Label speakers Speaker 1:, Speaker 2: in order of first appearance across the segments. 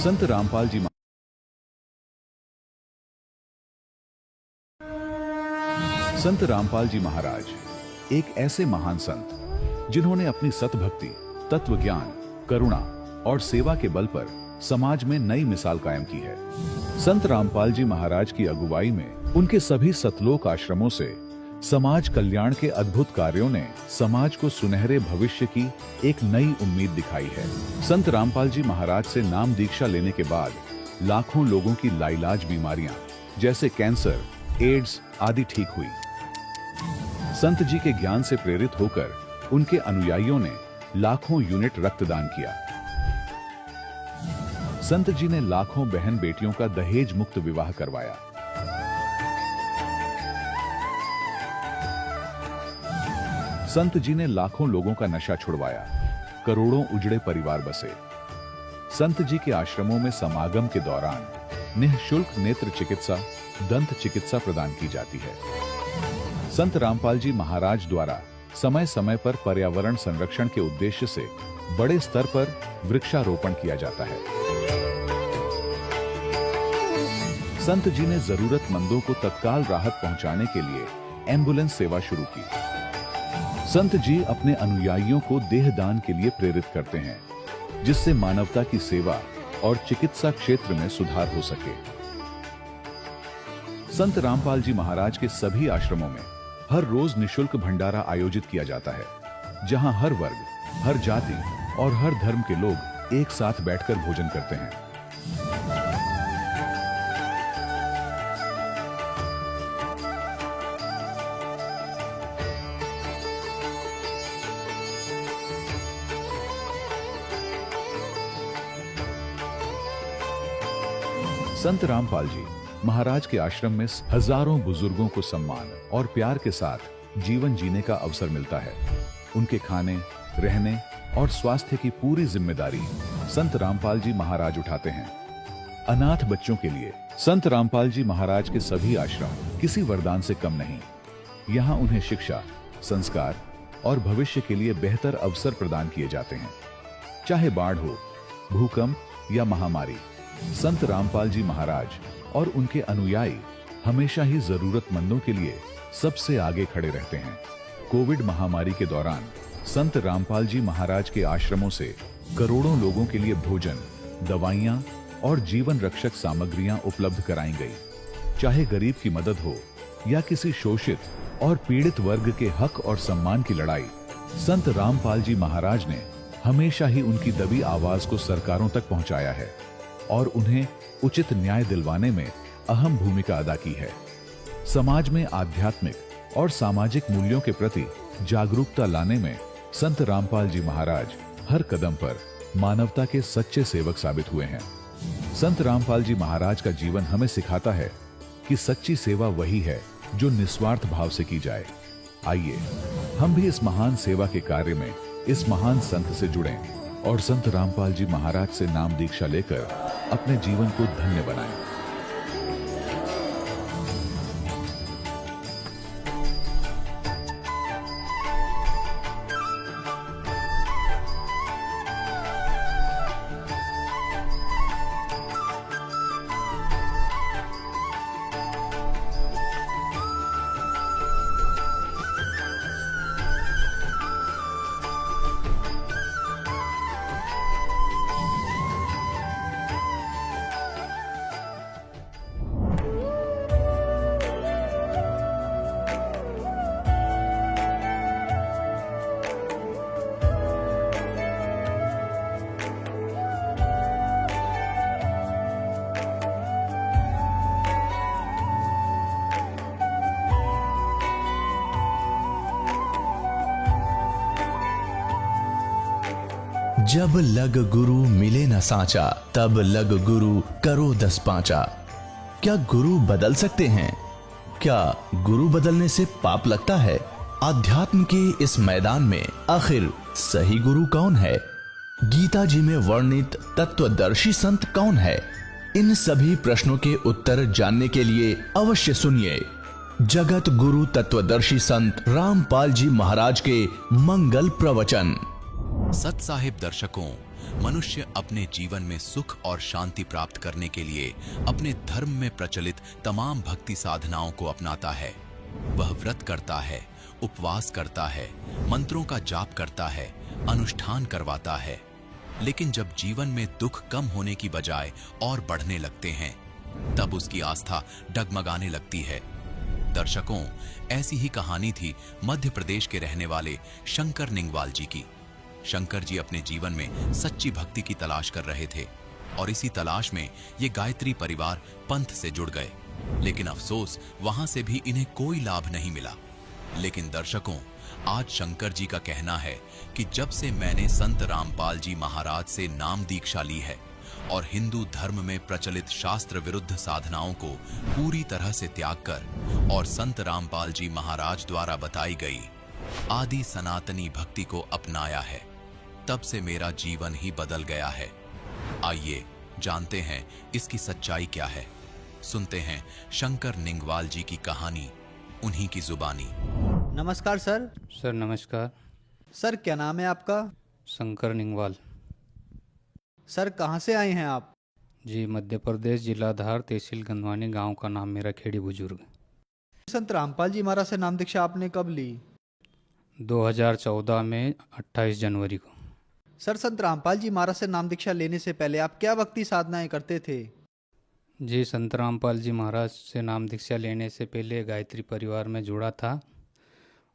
Speaker 1: संत रामपाल जी संत रामपाल जी महाराज एक ऐसे महान संत जिन्होंने अपनी सतभक्ति, तत्व ज्ञान, करुणा और सेवा के बल पर समाज में नई मिसाल कायम की है। संत रामपाल जी महाराज की अगुवाई में उनके सभी सतलोक आश्रमों से समाज कल्याण के अद्भुत कार्यों ने समाज को सुनहरे भविष्य की एक नई उम्मीद दिखाई है। संत रामपाल जी महाराज से नाम दीक्षा लेने के बाद लाखों लोगों की लाइलाज बीमारियां जैसे कैंसर, एड्स आदि ठीक हुई। संत जी के ज्ञान से प्रेरित होकर उनके अनुयायियों ने लाखों यूनिट रक्तदान किया। संत जी ने लाखों बहन बेटियों का दहेज मुक्त विवाह करवाया। संत जी ने लाखों लोगों का नशा छुड़वाया, करोड़ों उजड़े परिवार बसे। संत जी के आश्रमों में समागम के दौरान निःशुल्क नेत्र चिकित्सा, दंत चिकित्सा प्रदान की जाती है। संत रामपाल जी महाराज द्वारा समय समय पर पर्यावरण संरक्षण के उद्देश्य से बड़े स्तर पर वृक्षारोपण किया जाता है। संत जी ने जरूरतमंदों को तत्काल राहत पहुंचाने के लिए एम्बुलेंस सेवा शुरू की। संत जी अपने अनुयायियों को देहदान के लिए प्रेरित करते हैं, जिससे मानवता की सेवा और चिकित्सा क्षेत्र में सुधार हो सके। संत रामपाल जी महाराज के सभी आश्रमों में हर रोज निशुल्क भंडारा आयोजित किया जाता है, जहां हर वर्ग, हर जाति और हर धर्म के लोग एक साथ बैठकर भोजन करते हैं। संत रामपाल जी महाराज के आश्रम में हजारों बुजुर्गों को सम्मान और प्यार के साथ जीवन जीने का अवसर मिलता है। उनके खाने, रहने और स्वास्थ्य की पूरी जिम्मेदारी संत रामपाल जी महाराज उठाते हैं। अनाथ बच्चों के लिए संत रामपाल जी महाराज के सभी आश्रम किसी वरदान से कम नहीं। यहाँ उन्हें शिक्षा, संस्कार और भविष्य के लिए बेहतर अवसर प्रदान किए जाते हैं। चाहे बाढ़ हो, भूकंप या महामारी, संत रामपाल जी महाराज और उनके अनुयायी हमेशा ही जरूरतमंदों के लिए सबसे आगे खड़े रहते हैं। कोविड महामारी के दौरान संत रामपाल जी महाराज के आश्रमों से करोड़ों लोगों के लिए भोजन, दवाइयां और जीवन रक्षक सामग्रियां उपलब्ध कराई गई। चाहे गरीब की मदद हो या किसी शोषित और पीड़ित वर्ग के हक और सम्मान की लड़ाई, संत रामपाल जी महाराज ने हमेशा ही उनकी दबी आवाज को सरकारों तक पहुंचाया है और उन्हें उचित न्याय दिलवाने में अहम भूमिका अदा की है। समाज में आध्यात्मिक और सामाजिक मूल्यों के प्रति जागरूकता लाने में संत रामपाल जी महाराज हर कदम पर मानवता के सच्चे सेवक साबित हुए हैं। संत रामपाल जी महाराज का जीवन हमें सिखाता है कि सच्ची सेवा वही है जो निस्वार्थ भाव से की जाए। आइए हम भी इस महान सेवा के कार्य में इस महान संत से जुड़ें और संत रामपाल जी महाराज से नाम दीक्षा लेकर अपने जीवन को धन्य बनाएं।
Speaker 2: जब लग गुरु मिले न साचा, तब लग गुरु करो 10 पांचा। क्या गुरु बदल सकते हैं? क्या गुरु बदलने से पाप लगता है? आध्यात्म के इस मैदान में आखिर सही गुरु कौन है? गीता जी में वर्णित तत्वदर्शी संत कौन है? इन सभी प्रश्नों के उत्तर जानने के लिए अवश्य सुनिए जगत गुरु तत्वदर्शी संत रामपाल जी महाराज के मंगल प्रवचन।
Speaker 3: सत साहिब दर्शकों, मनुष्य अपने जीवन में सुख और शांति प्राप्त करने के लिए अपने धर्म में प्रचलित तमाम भक्ति साधनाओं को अपनाता है। वह व्रत करता है, उपवास करता है, मंत्रों का जाप करता है, अनुष्ठान करवाता है। लेकिन जब जीवन में दुख कम होने की बजाय और बढ़ने लगते हैं, तब उसकी आस्था डगमगाने लगती है। दर्शकों, ऐसी ही कहानी थी मध्य प्रदेश के रहने वाले शंकर निंगवाल जी की। शंकर जी अपने जीवन में सच्ची भक्ति की तलाश कर रहे थे और इसी तलाश में ये गायत्री परिवार पंथ से जुड़ गए। लेकिन अफसोस, वहां से भी इन्हें कोई लाभ नहीं मिला। लेकिन दर्शकों, आज शंकर जी का कहना है कि जब से मैंने संत रामपाल जी महाराज से नाम दीक्षा ली है और हिंदू धर्म में प्रचलित शास्त्र विरुद्ध साधनाओं को पूरी तरह से त्याग कर और संत रामपाल जी महाराज द्वारा बताई गई आदि सनातनी भक्ति को अपनाया है, तब से मेरा जीवन ही बदल गया है। आइए जानते हैं इसकी सच्चाई क्या है। सुनते हैं शंकर निंगवाल जी की कहानी, उन्हीं की जुबानी।
Speaker 4: नमस्कार सर।
Speaker 5: सर नमस्कार।
Speaker 4: सर क्या नाम है आपका?
Speaker 5: शंकर निंगवाल।
Speaker 4: सर कहाँ से आए हैं आप?
Speaker 5: जी, मध्य प्रदेश, जिला धार, तहसील गंधवानी, गांव का नाम मेरा खेड़ी बुजुर्ग।
Speaker 4: संत रामपाल जी महाराज से नाम दीक्षा आपने कब ली?
Speaker 5: 2014 में 28 जनवरी को।
Speaker 4: सर संत रामपाल जी महाराज से नाम दीक्षा लेने से पहले आप क्या भक्ति साधनाएं करते थे?
Speaker 5: जी, संत रामपाल जी महाराज से नाम दीक्षा लेने से पहले गायत्री परिवार में जुड़ा था।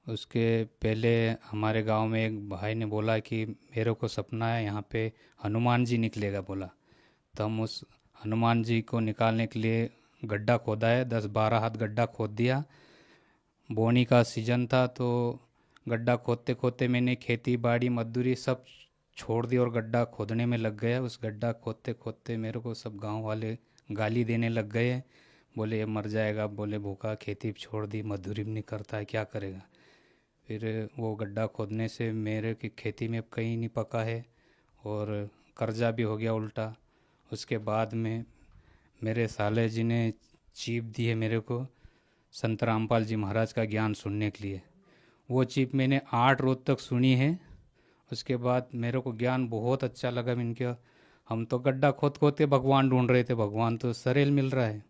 Speaker 5: उसके पहले हमारे गांव में एक भाई ने बोला कि मेरे को सपना है यहाँ पे हनुमान जी निकलेगा, बोला। तो हम उस हनुमान जी को निकालने के लिए गड्ढा खोदा है, 10-12 हाथ गड्ढा खोद दिया। बोनी का सीजन था तो गड्ढा खोदते खोदते मैंने खेती बाड़ी मजदूरी सब छोड़ दी और गड्ढा खोदने में लग गया। उस गड्ढा खोदते खोदते मेरे को सब गांव वाले गाली देने लग गए, बोले ये मर जाएगा, बोले भूखा, खेती छोड़ दी, मजदूरी भी नहीं करता है, क्या करेगा। फिर वो गड्ढा खोदने से मेरे की खेती में कहीं नहीं पका है और कर्जा भी हो गया उल्टा। उसके बाद में मेरे साले जी ने चीप दी है मेरे को संत रामपाल जी महाराज का ज्ञान सुनने के लिए। वो चीप मैंने 8 रोज तक सुनी है। उसके बाद मेरे को ज्ञान बहुत अच्छा लगा इनके। हम तो गड्ढा खोद खोद के भगवान ढूंढ रहे थे, भगवान तो सरेल मिल रहा है।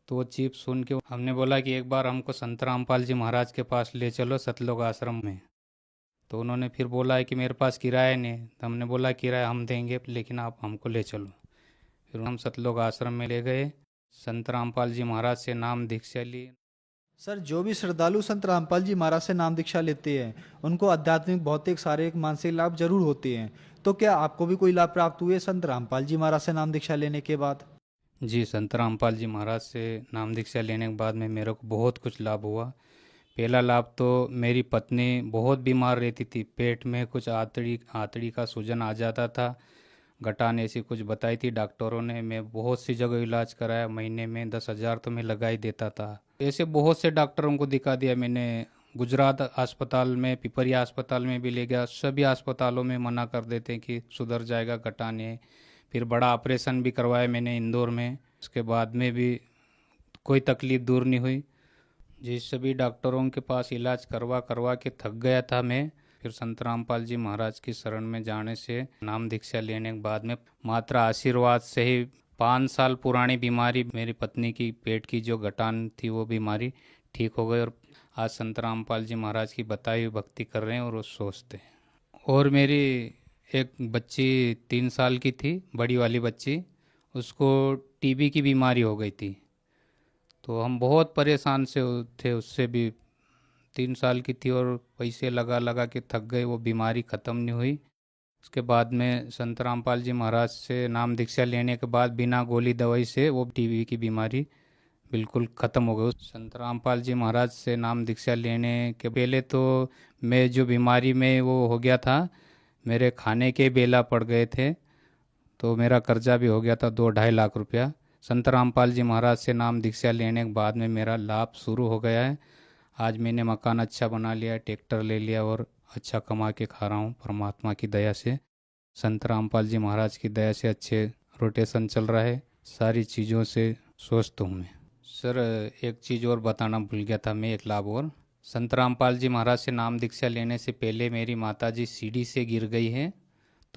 Speaker 5: तो वो चीप सुन के हमने बोला कि एक बार हमको संत रामपाल जी महाराज के पास ले चलो सतलोक आश्रम में। तो उन्होंने फिर बोला है कि मेरे पास किराया नहीं। तो हमने बोला किराया हम देंगे, लेकिन आप हमको ले चलो। फिर हम सतलोक आश्रम में ले गए, संत रामपाल जी महाराज से नाम दीक्षा ली।
Speaker 4: सर जो भी श्रद्धालु संत रामपाल जी महाराज से नाम दीक्षा लेते हैं उनको आध्यात्मिक, भौतिक, शारीरिक, मानसिक लाभ जरूर होते हैं। तो क्या आपको भी कोई लाभ प्राप्त हुए संत रामपाल जी महाराज से नाम दीक्षा लेने के बाद?
Speaker 5: जी, संत रामपाल जी महाराज से नाम दीक्षा लेने के बाद में मेरे को बहुत कुछ लाभ हुआ। पहला लाभ तो मेरी पत्नी बहुत बीमार रहती थी, पेट में कुछ आंतड़ी का सूजन आ जाता था, गठान ऐसी कुछ बताई थी डॉक्टरों ने। मैं बहुत सी जगह इलाज कराया, महीने में 10,000 तो मैं लगा ही देता था। ऐसे बहुत से डॉक्टरों को दिखा दिया मैंने। गुजरात अस्पताल में, पिपरिया अस्पताल में भी ले गया, सभी अस्पतालों में मना कर देते हैं कि सुधर जाएगा, गठान है। फिर बड़ा ऑपरेशन भी करवाया मैंने इंदौर में, उसके बाद में भी कोई तकलीफ दूर नहीं हुई। जिस सभी डॉक्टरों के पास इलाज करवा करवा के थक गया था मैं। फिर संत रामपाल जी महाराज की शरण में जाने से, नाम दीक्षा लेने के बाद में मात्र आशीर्वाद से ही 5 साल पुरानी बीमारी, मेरी पत्नी की पेट की जो गठान थी वो बीमारी ठीक हो गई। और आज संत रामपाल जी महाराज की बताई हुई भक्ति कर रहे हैं और वो सोचते हैं। और मेरी एक बच्ची 3 साल की थी, बड़ी वाली बच्ची, उसको टीबी की बीमारी हो गई थी। तो हम बहुत परेशान से थे, उससे भी 3 साल की थी और पैसे लगा लगा के थक गए, वो बीमारी ख़त्म नहीं हुई। उसके बाद में संत रामपाल जी महाराज से नाम दीक्षा लेने के बाद बिना गोली दवाई से वो टीबी की बीमारी बिल्कुल ख़त्म हो गई। संत रामपाल जी महाराज से नाम दीक्षा लेने के पहले तो मैं जो बीमारी में वो हो गया था, मेरे खाने के बेला पड़ गए थे, तो मेरा कर्जा भी हो गया था 2-2.5 लाख रुपया। संत रामपाल जी महाराज से नाम दीक्षा लेने के बाद में मेरा लाभ शुरू हो गया है। आज मैंने मकान अच्छा बना लिया, ट्रैक्टर ले लिया और अच्छा कमा के खा रहा हूँ परमात्मा की दया से। संत रामपाल जी महाराज की दया से अच्छे रोटेशन चल रहा है, सारी चीज़ों से स्वस्थ हूँ मैं। सर एक चीज़ और बताना भूल गया था मैं, एक लाभ और। संत रामपाल जी महाराज से नाम दीक्षा लेने से पहले मेरी माताजी सीढ़ी से गिर गई है,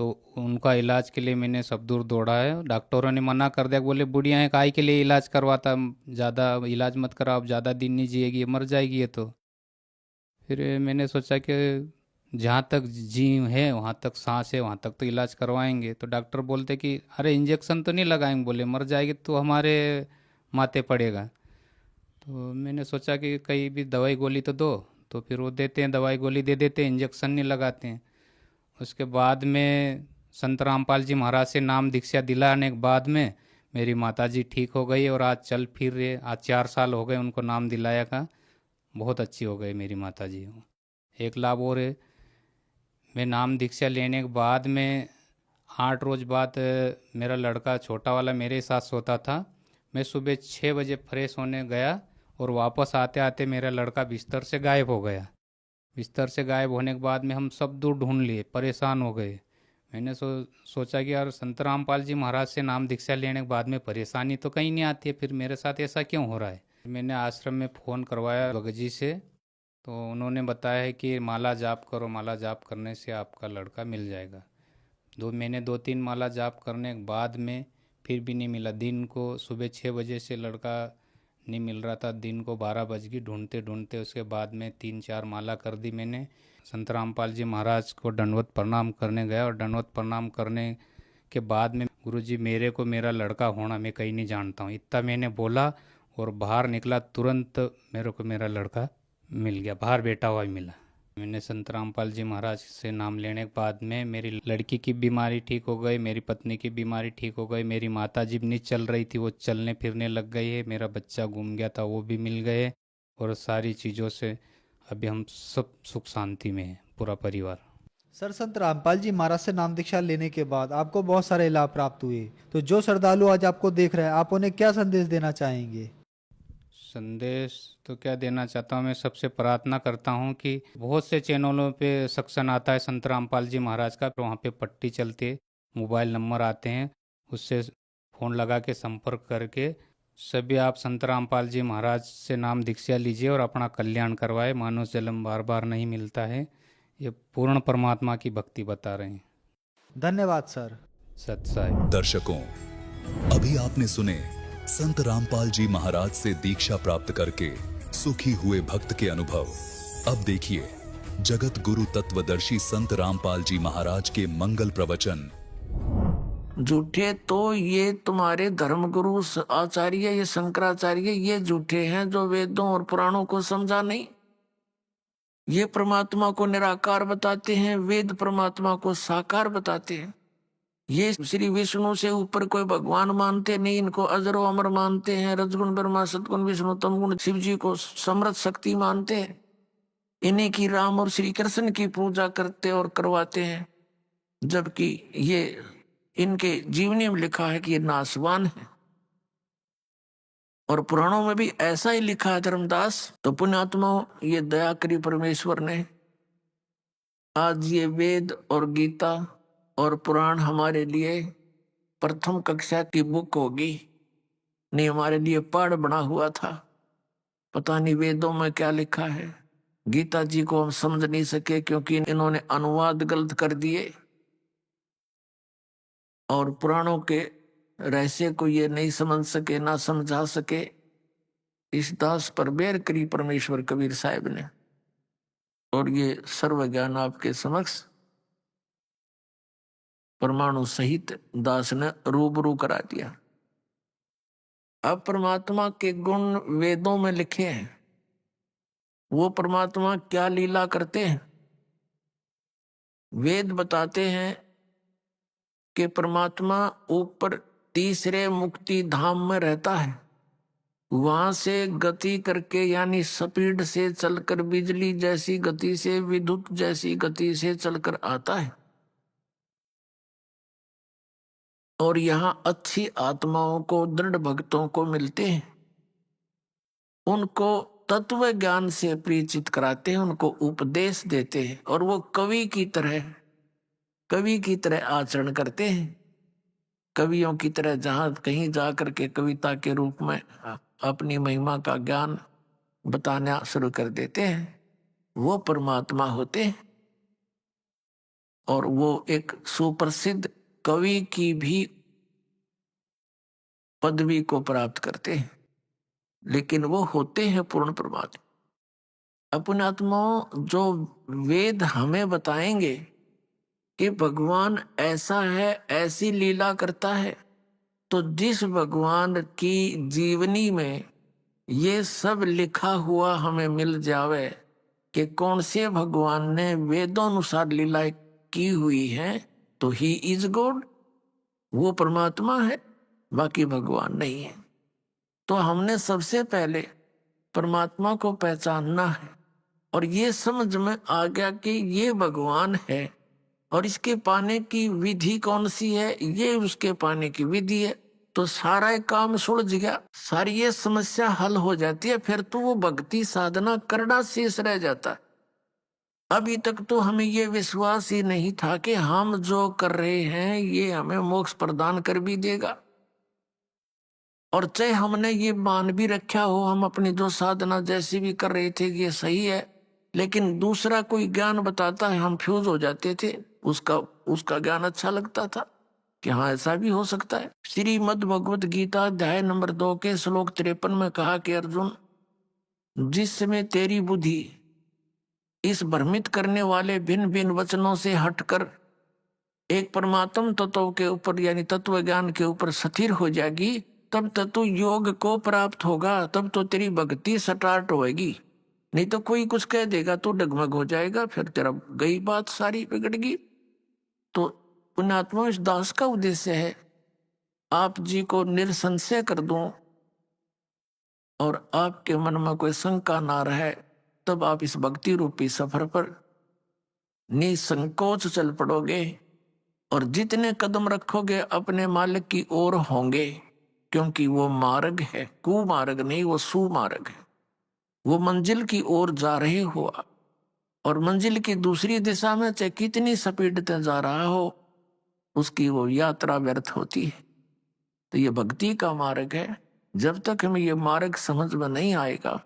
Speaker 5: तो उनका इलाज के लिए मैंने सब दूर दौड़ा है। डॉक्टरों ने मना कर दिया, बोले बुढ़िया है काहे के लिए इलाज करवाता, ज़्यादा इलाज मत कराओ, अब ज़्यादा दिन नहीं जिएगी, मर जाएगी ये तो। फिर मैंने सोचा कि जहाँ तक जी है वहाँ तक सांस है वहाँ तक तो इलाज करवाएंगे। तो डॉक्टर बोलते कि अरे इंजेक्शन तो नहीं लगाएंगे, बोले मर जाएगी तो हमारे माथे पड़ेगा। तो मैंने सोचा कि कहीं भी दवाई गोली तो दो, तो फिर वो देते हैं, दवाई गोली दे देते हैं, इंजेक्शन नहीं लगाते हैं। उसके बाद में संत रामपाल जी महाराज से नाम दीक्षा दिलाने के बाद में मेरी माताजी ठीक हो गई और आज चल फिर रहे। आज 4 साल हो गए उनको नाम दिलाया का, बहुत अच्छी हो गई मेरी माताजी। एक लाभ और है, मैं नाम दीक्षा लेने के बाद में 8 रोज बाद मेरा लड़का छोटा वाला मेरे साथ सोता था। मैं सुबह 6 बजे फ्रेश होने गया और वापस आते आते मेरा लड़का बिस्तर से गायब हो गया। बिस्तर से गायब होने के बाद में हम सब दूर ढूंढ लिए, परेशान हो गए। मैंने सोचा कि यार संत रामपाल जी महाराज से नाम दीक्षा लेने के बाद में परेशानी तो कहीं नहीं आती है, फिर मेरे साथ ऐसा क्यों हो रहा है। मैंने आश्रम में फ़ोन करवाया भगत जी से, तो उन्होंने बताया है कि माला जाप करो, माला जाप करने से आपका लड़का मिल जाएगा। मैंने 2-3 माला जाप करने के बाद में फिर भी नहीं मिला। दिन को सुबह 6 बजे से लड़का नहीं मिल रहा था, दिन को 12 बज गई ढूंढते ढूंढते। उसके बाद में 3-4 माला कर दी मैंने। संत रामपाल जी महाराज को दंडवत प्रणाम करने गया और दंडवत प्रणाम करने के बाद में गुरुजी मेरे को मेरा लड़का होना मैं कहीं नहीं जानता हूँ, इतना मैंने बोला और बाहर निकला, तुरंत मेरे को मेरा लड़का मिल गया, बाहर बैठा हुआ ही मिला। मैंने संत रामपाल जी महाराज से नाम लेने के बाद में मेरी लड़की की बीमारी ठीक हो गई, मेरी पत्नी की बीमारी ठीक हो गई, मेरी माता जी नहीं चल रही थी वो चलने फिरने लग गई है, मेरा बच्चा गुम गया था वो भी मिल गए, और सारी चीज़ों से अभी हम सब सुख शांति में हैं, पूरा परिवार।
Speaker 4: सर, संत रामपाल जी महाराज से नाम दीक्षा लेने के बाद आपको बहुत सारे लाभ प्राप्त हुए, तो जो श्रद्धालु आज आपको देख रहे हैं, आप उन्हें क्या संदेश देना चाहेंगे?
Speaker 5: संदेश तो क्या देना चाहता हूँ, मैं सबसे प्रार्थना करता हूँ कि बहुत से चैनलों पे सक्शन आता है संत रामपाल जी महाराज का, वहाँ पे पट्टी चलती है, मोबाइल नंबर आते हैं, उससे फ़ोन लगा के संपर्क करके सभी आप संत रामपाल जी महाराज से नाम दीक्षा लीजिए और अपना कल्याण करवाए। मानुष जन्म बार बार नहीं मिलता है, ये पूर्ण परमात्मा की भक्ति बता रहे हैं।
Speaker 4: धन्यवाद सर।
Speaker 5: सत्साई।
Speaker 3: दर्शकों, अभी आपने सुने संत रामपाल जी महाराज से दीक्षा प्राप्त करके सुखी हुए भक्त के अनुभव। अब देखिए जगत गुरु तत्वदर्शी संत रामपाल जी महाराज के मंगल प्रवचन।
Speaker 6: झूठे तो ये तुम्हारे धर्मगुरु आचार्य, ये शंकराचार्य, ये झूठे हैं जो वेदों और पुराणों को समझा नहीं। ये परमात्मा को निराकार बताते हैं, वेद परमात्मा को साकार बताते हैं। ये श्री विष्णु से ऊपर कोई भगवान मानते नहीं, इनको अजरो अमर मानते हैं। रजगुण ब्रह्मा, सतगुण विष्णु, तमगुण शिव जी को समृद्ध शक्ति मानते हैं। इन्हीं की राम और श्री कृष्ण की पूजा करते और करवाते हैं, जबकि ये इनके जीवनी में लिखा है कि ये नासवान है। और पुराणों में भी ऐसा ही लिखा है धर्मदास। तो पुण्यात्मा, ये दया करी परमेश्वर ने, आज ये वेद और गीता और पुराण हमारे लिए प्रथम कक्षा की बुक होगी, नहीं हमारे लिए पाठ बना हुआ था। पता नहीं वेदों में क्या लिखा है, गीता जी को हम समझ नहीं सके क्योंकि इन्होंने अनुवाद गलत कर दिए, और पुराणों के रहस्य को ये नहीं समझ सके, ना समझा सके। इस दास पर मेहर करी परमेश्वर कबीर साहब ने, और ये सर्व ज्ञान आपके समक्ष परमाणु सहित दास ने रूबरू करा दिया। अब परमात्मा के गुण वेदों में लिखे हैं, वो परमात्मा क्या लीला करते हैं। वेद बताते हैं कि परमात्मा ऊपर तीसरे मुक्ति धाम में रहता है, वहां से गति करके यानी स्पीड से चलकर, बिजली जैसी गति से, विद्युत जैसी गति से चलकर आता है, और यहाँ अच्छी आत्माओं को, दृढ़ भक्तों को मिलते हैं, उनको तत्व ज्ञान से परिचित कराते हैं, उनको उपदेश देते हैं, और वो कवि की तरह आचरण करते हैं। कवियों की तरह जहां कहीं जाकर के कविता के रूप में अपनी महिमा का ज्ञान बताना शुरू कर देते हैं, वो परमात्मा होते हैं। और वो एक सुप्रसिद्ध कवि की भी पदवी को प्राप्त करते हैं, लेकिन वो होते हैं पूर्ण परमात्मा। अपने आत्माओं, जो वेद हमें बताएंगे कि भगवान ऐसा है, ऐसी लीला करता है, तो जिस भगवान की जीवनी में ये सब लिखा हुआ हमें मिल जावे कि कौन से भगवान ने वेदोनुसार लीलाएं की हुई है, तो ही इज गॉड, वो परमात्मा है, बाकी भगवान नहीं है। तो हमने सबसे पहले परमात्मा को पहचानना है और ये समझ में आ गया कि ये भगवान है और इसके पाने की विधि कौन सी है, ये उसके पाने की विधि है, तो सारा एक काम सुलझ गया, सारी ये समस्या हल हो जाती है। फिर तो वो भक्ति साधना करना शेष रह जाता है। अभी तक तो हमें ये विश्वास ही नहीं था कि हम जो कर रहे हैं ये हमें मोक्ष प्रदान कर भी देगा, और चाहे हमने ये मान भी रखा हो हम अपनी जो साधना जैसी भी कर रहे थे कि ये सही है, लेकिन दूसरा कोई ज्ञान बताता है हम फ्यूज हो जाते थे, उसका ज्ञान अच्छा लगता था कि हाँ ऐसा भी हो सकता है। श्रीमद् भगवत गीता अध्याय नंबर 2 के श्लोक 53 में कहा कि अर्जुन, जिस समय तेरी बुद्धि इस भ्रमित करने वाले भिन्न भिन्न वचनों से हटकर एक परमात्म तत्व के ऊपर यानी तत्व ज्ञान के ऊपर स्थिर हो जाएगी, तब तू योग को प्राप्त होगा, तब तो तेरी भक्ति स्टार्ट होएगी। नहीं तो कोई कुछ कह देगा तो डगमग हो जाएगा, फिर तेरा गई बात सारी बिगड़गी। तो पुण्यात्मा, इस दास का उद्देश्य है आप जी को निसंशय कर दूं और आपके मन में कोई शंका ना रहे, तब आप इस भक्ति रूपी सफर पर निसंकोच चल पड़ोगे और जितने कदम रखोगे अपने मालिक की ओर होंगे, क्योंकि वो मार्ग है, कुमार्ग नहीं, वो सुमार्ग है। वो मंजिल की ओर जा रहे हो और मंजिल की दूसरी दिशा में चाहे कितनी स्पीड से जा रहा हो, उसकी वो यात्रा व्यर्थ होती है। तो ये भक्ति का मार्ग है। जब तक हमें ये मार्ग समझ में नहीं आएगा,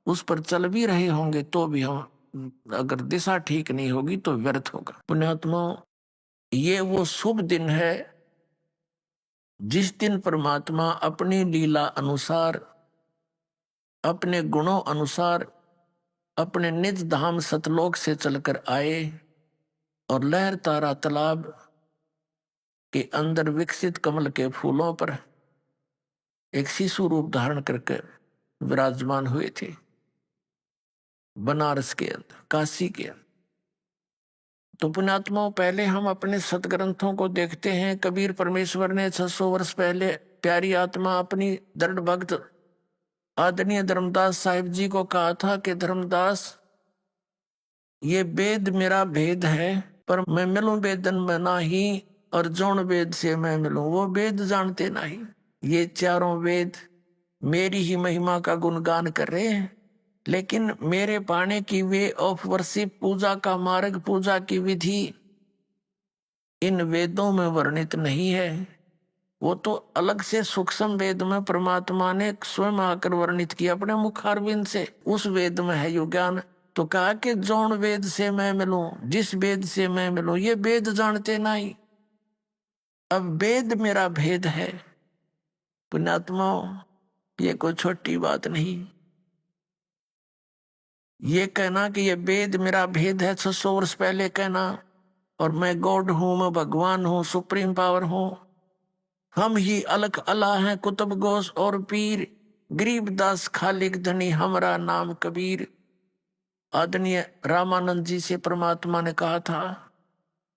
Speaker 6: उस पर चल भी रहे होंगे तो भी हम, अगर दिशा ठीक नहीं होगी तो व्यर्थ होगा। पुण्यात्मा, ये वो शुभ दिन है जिस दिन परमात्मा अपनी लीला अनुसार, अपने गुणों अनुसार अपने निज धाम सतलोक से चलकर आए और लहर तारा तालाब के अंदर विकसित कमल के फूलों पर एक शिशु रूप धारण करके विराजमान हुए थे, बनारस के अंदर, काशी के अंदर। तो पुण्यात्माओं, पहले हम अपने सतग्रंथों को देखते हैं। कबीर परमेश्वर ने 600 वर्ष पहले प्यारी आत्मा अपनी दृढ़ भक्त आदरणीय धर्मदास साहिब जी को कहा था कि धर्मदास, ये वेद मेरा भेद है, पर मैं मिलूं वेदन में नाही, और जौन वेद से मैं मिलूं वो वेद जानते नहीं। ये चारों वेद मेरी ही महिमा का गुणगान कर रहे हैं, लेकिन मेरे पाने की वे ऑफ वर्शिप, पूजा का मार्ग, पूजा की विधि इन वेदों में वर्णित नहीं है। वो तो अलग से सूक्ष्म वेद में परमात्मा ने स्वयं आकर वर्णित किया अपने मुखारविंद से, उस वेद में है यो ज्ञान। तो कहा कि जौन वेद से मैं मिलूं, जिस वेद से मैं मिलूं, ये वेद जानते नहीं। अब वेद मेरा भेद है। पुण्यात्माओं, ये कोई छोटी बात नहीं। ये कहना कि ये वेद मेरा भेद है 600 वर्ष पहले कहना, और मैं गॉड हूं, मैं भगवान हूं, सुप्रीम पावर हूं, हम ही अलग अल्लाह हैं, कुतुब गोश और पीर, गरीबदास खालिक धनी, हमारा नाम कबीर। आदरणीय रामानंद जी से परमात्मा ने कहा था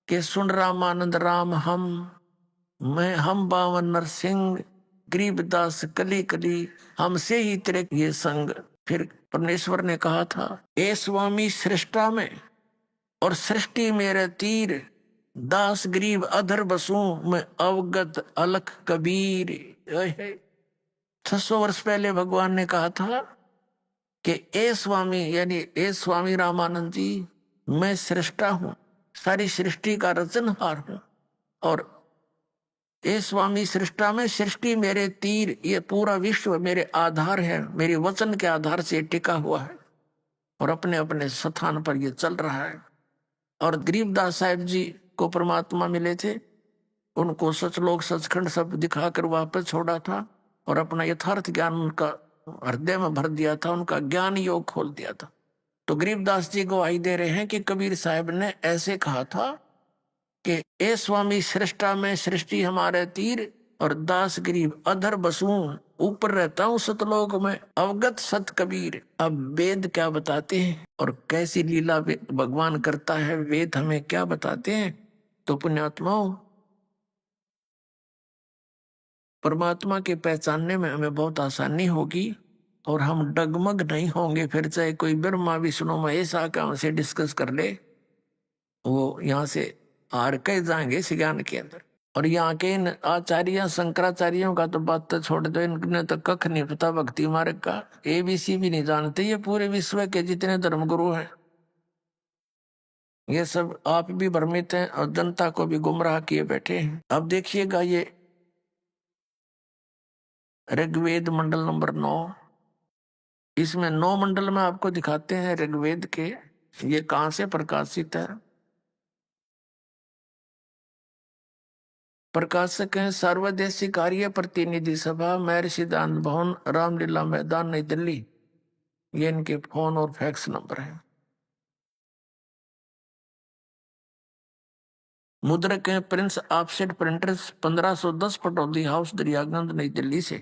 Speaker 6: कि सुन रामानंद राम हम बावन नरसिंह, गरीबदास कली कली, हमसे ही तेरे ये संग। फिर परमेश्वर ने कहा था, ए स्वामी सृष्टा में और सृष्टि मेरे तीर, दास गरीब अधर बसूं मैं अवगत अलख कबीर। 600 वर्ष पहले भगवान ने कहा था कि ए स्वामी, यानी ए स्वामी रामानंद जी, मैं सृष्टा हूं, सारी सृष्टि का रचनहार हूं, और ए स्वामी सृष्टा में सृष्टि मेरे तीर, ये पूरा विश्व मेरे आधार है, मेरे वचन के आधार से टिका हुआ है और अपने अपने स्थान पर ये चल रहा है। और गरीबदास साहिब जी को परमात्मा मिले थे, उनको सचलोक सचखंड सब दिखाकर वापस छोड़ा था और अपना यथार्थ ज्ञान उनका हृदय में भर दिया था, उनका ज्ञान योग खोल दिया था। तो गरीबदास जी गवाही दे रहे हैं कि कबीर साहब ने ऐसे कहा था कि ए स्वामी सृष्टा में सृष्टि हमारे तीर और दास गरीब अधर बसूं, ऊपर रहता हूं सतलोक में अवगत सत कबीर। अब वेद क्या बताते हैं और कैसी लीला भगवान करता है, वेद हमें क्या बताते हैं। तो पुण्यात्माओं, परमात्मा के पहचानने में हमें बहुत आसानी होगी और हम डगमग नहीं होंगे। फिर चाहे कोई ब्रह्मा विष्णु महेश आकर हमसे डिस्कस कर ले, वो यहाँ से हार के जाएंगे इस ज्ञान के अंदर। और यहाँ के इन आचार्य शंकराचार्यों का तो बात तो छोड़ दो, इनने तो कख नहीं पता भक्ति मार्ग का, ABC भी नहीं जानते। ये पूरे विश्व के जितने धर्मगुरु हैं ये सब आप भी भ्रमित हैं और जनता को भी गुमराह किए बैठे हैं। अब देखिएगा ये ऋग्वेद मंडल नंबर 9, इसमें 9 मंडल में आपको दिखाते हैं ऋग्वेद के, ये कहां से प्रकाशित है। प्रकाशक हैं सर्वदेशी कार्य प्रतिनिधि सभा, महर्षि दान भवन, रामलीला मैदान, नई दिल्ली। ये इनके फोन और फैक्स नंबर है। मुद्रक हैं Prince offset printers, 1510 Pataudi house, Daryaganj, नई दिल्ली से।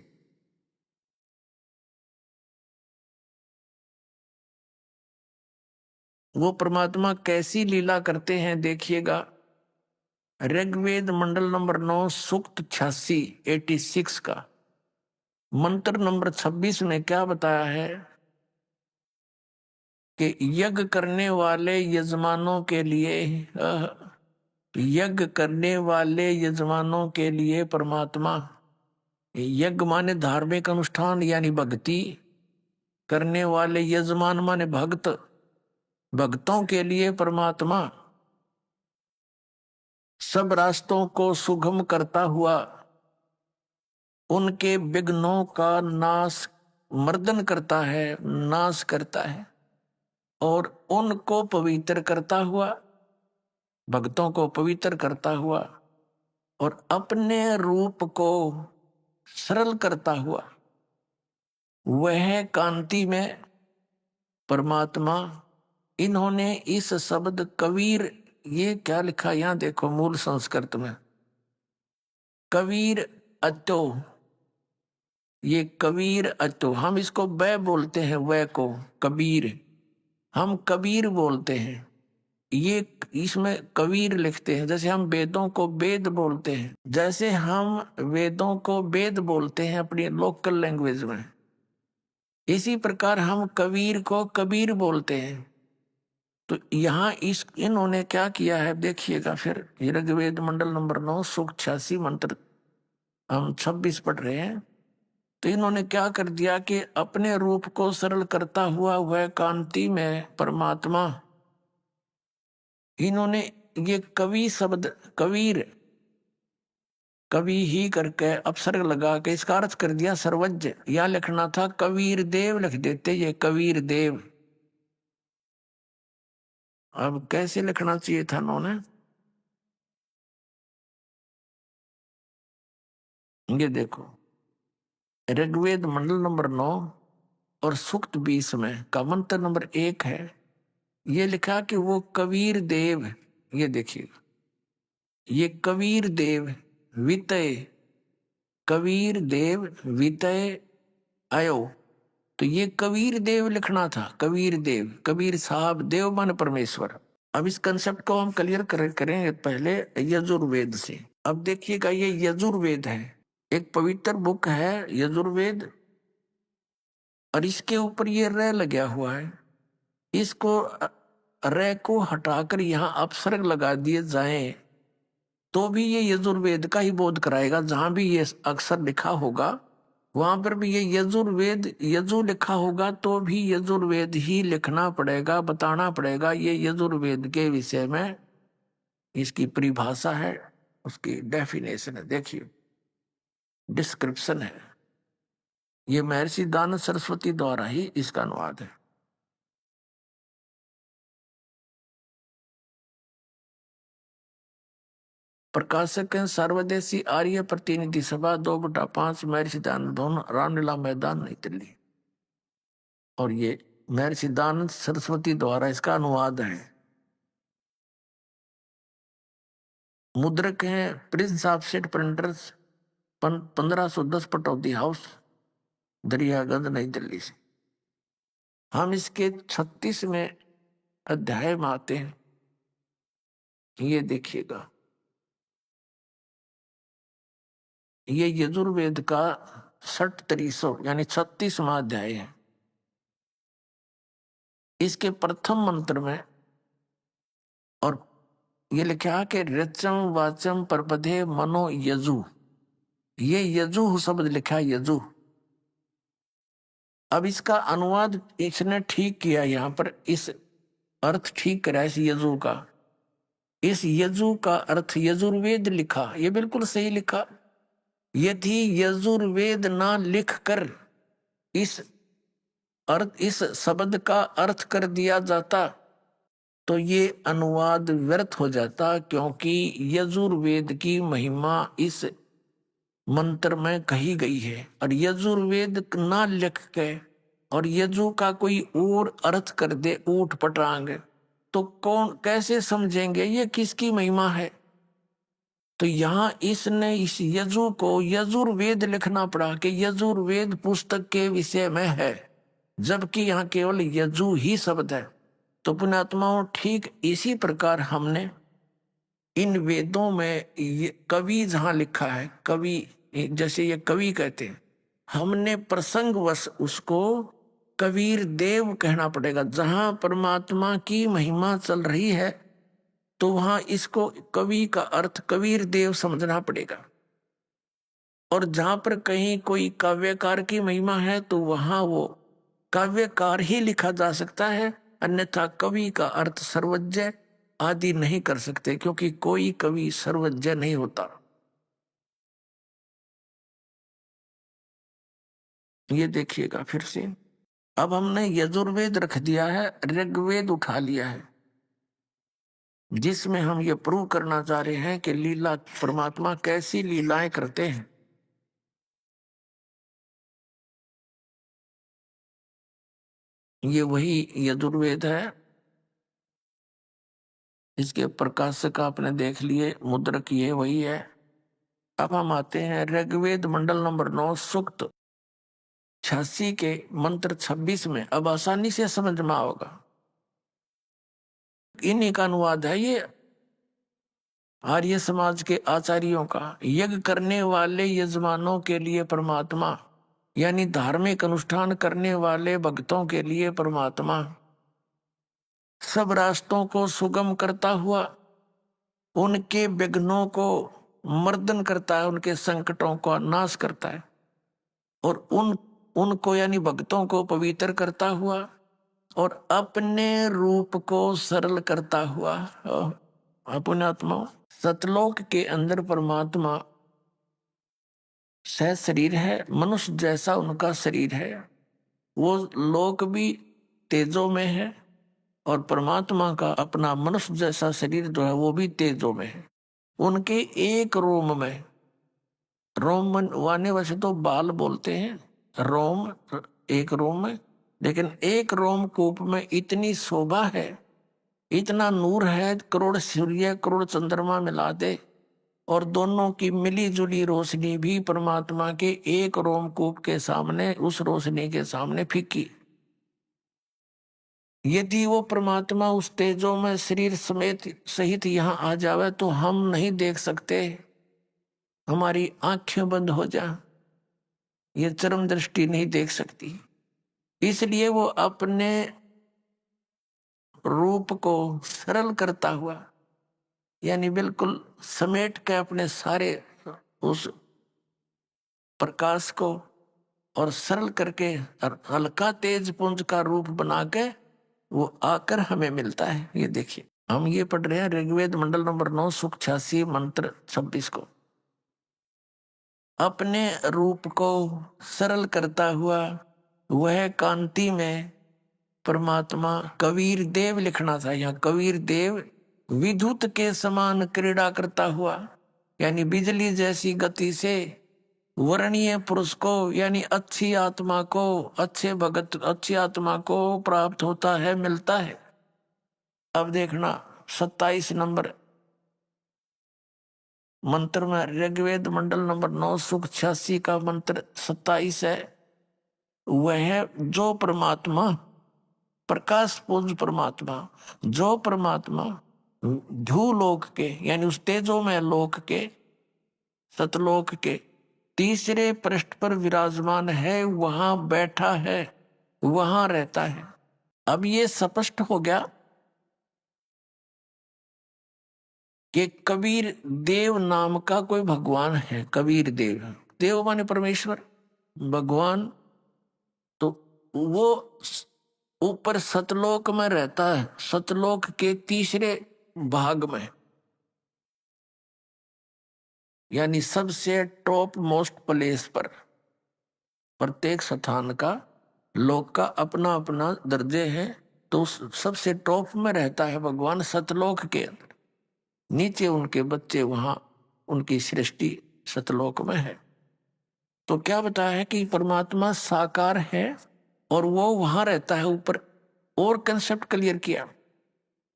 Speaker 6: वो परमात्मा कैसी लीला करते हैं देखिएगा। ऋग्वेद मंडल नंबर 9 सूक्त 86 का मंत्र नंबर 26 में क्या बताया है कि यज्ञ करने वाले यजमानों के लिए, यज्ञ करने वाले यजमानों के लिए परमात्मा, यज्ञ माने धार्मिक अनुष्ठान यानी भक्ति करने वाले, यजमान माने भक्त, भक्तों के लिए परमात्मा सब रास्तों को सुगम करता हुआ उनके विघ्नों का नाश, मर्दन करता है, नाश करता है और उनको पवित्र करता हुआ, भक्तों को पवित्र करता हुआ और अपने रूप को सरल करता हुआ, वह कांति में परमात्मा। इन्होंने इस शब्द कबीर, ये क्या लिखा यहां देखो मूल संस्कृत में, कबीर अतो, ये कबीर अतो, हम इसको बै बोलते हैं, वै को कबीर, हम कबीर बोलते हैं। ये इसमें कबीर लिखते हैं, जैसे हम वेदों को वेद बोलते हैं, जैसे हम वेदों को वेद बोलते हैं अपनी लोकल लैंग्वेज में, इसी प्रकार हम कबीर को कबीर बोलते हैं। तो यहाँ इन्होंने क्या किया है देखिएगा। फिर ऋग्वेद मंडल नंबर 9 सूक्त 86 मंत्र हम 26 पढ़ रहे हैं। तो इन्होंने क्या कर दिया कि अपने रूप को सरल करता हुआ वह कांति में परमात्मा, इन्होंने ये कवि शब्द, कबीर, कवि ही करके अपसर्ग लगा के इसका अर्थ कर दिया सर्वज्ञ। या लिखना था कबीर देव लिख देते, ये कबीर देव। अब कैसे लिखना चाहिए था उन्होंने, ये देखो ऋग्वेद मंडल नंबर 9 और सूक्त 20 में का मंत्र नंबर 1 है, ये लिखा कि वो कबीर देव, ये देखिए ये कबीर देव वितय, कबीर देव वितय आयो। तो ये कबीर देव लिखना था, कबीर देव, कबीर साहब, देव मान परमेश्वर। अब इस कंसेप्ट को हम क्लियर करेंगे पहले यजुर्वेद से। अब देखिएगा ये यजुर्वेद है, एक पवित्र बुक है यजुर्वेद, और इसके ऊपर ये र लगा हुआ है। इसको र को हटाकर यहाँ अपसर्ग लगा दिए जाएं तो भी ये यजुर्वेद का ही बोध कराएगा। जहां भी ये अक्षर लिखा होगा वहां पर भी ये यजुर्वेद, यजु लिखा होगा तो भी यजुर्वेद ही लिखना पड़ेगा, बताना पड़ेगा। ये यजुर्वेद के विषय में इसकी परिभाषा है, उसकी डेफिनेशन है, देखिए डिस्क्रिप्शन है। ये महर्षि दानव सरस्वती द्वारा ही इसका अनुवाद है। प्रकाशक हैं सर्वदेशी आर्य प्रतिनिधि सभा 2/5 महर्षि दयानंद भवन रामलीला मैदान नई दिल्ली। और ये महर्षि दयानंद सरस्वती द्वारा इसका अनुवाद है। मुद्रक हैं Prince of set printers 1510 Pataudi house Daryaganj नई दिल्ली से। हम इसके 36वें अध्याय में आते हैं। ये देखिएगा, ये यजुर्वेद का 63 यानी 36वां अध्याय है। इसके प्रथम मंत्र में और ये लिखा कि रचम वाचम परपधे मनो यजु, ये यजु शब्द लिखा यजु। अब इसका अनुवाद इसने ठीक किया, यहां पर इस अर्थ ठीक करा इस यजु का। इस यजु का अर्थ यजुर्वेद लिखा, ये बिल्कुल सही लिखा। यदि यजुर्वेद ना लिख कर इस शब्द का अर्थ कर दिया जाता तो ये अनुवाद व्यर्थ हो जाता, क्योंकि यजुर्वेद की महिमा इस मंत्र में कही गई है। और यजुर्वेद ना लिख के और यजु का कोई और अर्थ कर दे ऊट पटांग, तो कौन कैसे समझेंगे ये किसकी महिमा है। तो यहाँ इसने इस यजु को यजुर्वेद लिखना पड़ा कि यजुर्वेद पुस्तक के विषय में है, जबकि यहाँ केवल यजु ही शब्द है। तो पुण्यात्माओं, ठीक इसी प्रकार हमने इन वेदों में कवि जहाँ लिखा है, कवि जैसे ये कवि कहते हैं, हमने प्रसंगवश उसको कबीर देव कहना पड़ेगा। जहां परमात्मा की महिमा चल रही है तो वहां इसको कवि का अर्थ कबीर देव समझना पड़ेगा। और जहां पर कहीं कोई काव्यकार की महिमा है तो वहां वो काव्यकार ही लिखा जा सकता है, अन्यथा कवि का अर्थ सर्वज्ञ आदि नहीं कर सकते, क्योंकि कोई कवि सर्वज्ञ नहीं होता। ये देखिएगा फिर से, अब हमने यजुर्वेद रख दिया है, ऋग्वेद उठा लिया है, जिसमें हम ये प्रूव करना चाह रहे हैं कि लीला परमात्मा कैसी लीलाएं करते हैं। ये वही यजुर्वेद है, इसके प्रकाशक आपने देख लिए, मुद्रक ये वही है। अब हम आते हैं ऋग्वेद मंडल नंबर 9 सूक्त 86 के मंत्र 26 में। अब आसानी से समझ में आओगा, इन्हीं का अनुवाद है ये आर्य समाज के आचार्यों का। यज्ञ करने वाले यजमानों के लिए परमात्मा, यानी धार्मिक अनुष्ठान करने वाले भक्तों के लिए परमात्मा सब रास्तों को सुगम करता हुआ उनके विघ्नों को मर्दन करता है, उनके संकटों का नाश करता है, और उनको यानी भक्तों को पवित्र करता हुआ और अपने रूप को सरल करता हुआ। अपने आत्मा सतलोक के अंदर परमात्मा सह शरीर है, मनुष्य जैसा उनका शरीर है। वो लोक भी तेजों में है और परमात्मा का अपना मनुष्य जैसा शरीर जो है वो भी तेजों में है। उनके एक रोम में, रोम वाने वैसे तो बाल बोलते हैं, रोम एक रोम में, लेकिन एक रोम कूप में इतनी शोभा है, इतना नूर है, करोड़ सूर्य करोड़ चंद्रमा मिला दे और दोनों की मिली जुली रोशनी भी परमात्मा के एक रोमकूप के सामने, उस रोशनी के सामने फीकी। यदि वो परमात्मा उस तेजों में शरीर समेत सहित यहाँ आ जावे तो हम नहीं देख सकते, हमारी आंखें बंद हो जा, ये चरम दृष्टि नहीं देख सकती। इसलिए वो अपने रूप को सरल करता हुआ, यानी बिल्कुल समेट के अपने सारे उस प्रकाश को और सरल करके हल्का तेज पुंज का रूप बना के वो आकर हमें मिलता है। ये देखिए, हम ये पढ़ रहे हैं ऋग्वेद मंडल नंबर 9 सूक्त 86 मंत्र 26 को। अपने रूप को सरल करता हुआ वह कांति में परमात्मा कबीर देव लिखना था, यहाँ कबीर देव विद्युत के समान क्रीड़ा करता हुआ यानी बिजली जैसी गति से वर्णीय पुरुष को यानी अच्छी आत्मा को, अच्छे भगत, अच्छी आत्मा को प्राप्त होता है, मिलता है। अब देखना 27 नंबर मंत्र में, ऋग्वेद मंडल नंबर 9 सुख 86 का मंत्र 27 है। वह जो परमात्मा, प्रकाश पुंज परमात्मा, जो परमात्मा भूलोक के यानी उस तेजोमय लोक के, सतलोक के तीसरे पृष्ठ पर विराजमान है, वहां बैठा है, वहां रहता है। अब ये स्पष्ट हो गया कि कबीर देव नाम का कोई भगवान है। कबीर देव, देव माने परमेश्वर, भगवान, तो वो ऊपर सतलोक में रहता है, सतलोक के तीसरे भाग में, यानी सबसे टॉप मोस्ट प्लेस पर। प्रत्येक स्थान का, लोक का अपना अपना दर्जे है, तो सबसे टॉप में रहता है भगवान सतलोक के अंदर। नीचे उनके बच्चे वहां, उनकी सृष्टि सतलोक में है। तो क्या बताया है कि परमात्मा साकार है और वो वहां रहता है ऊपर, और कंसेप्ट क्लियर किया,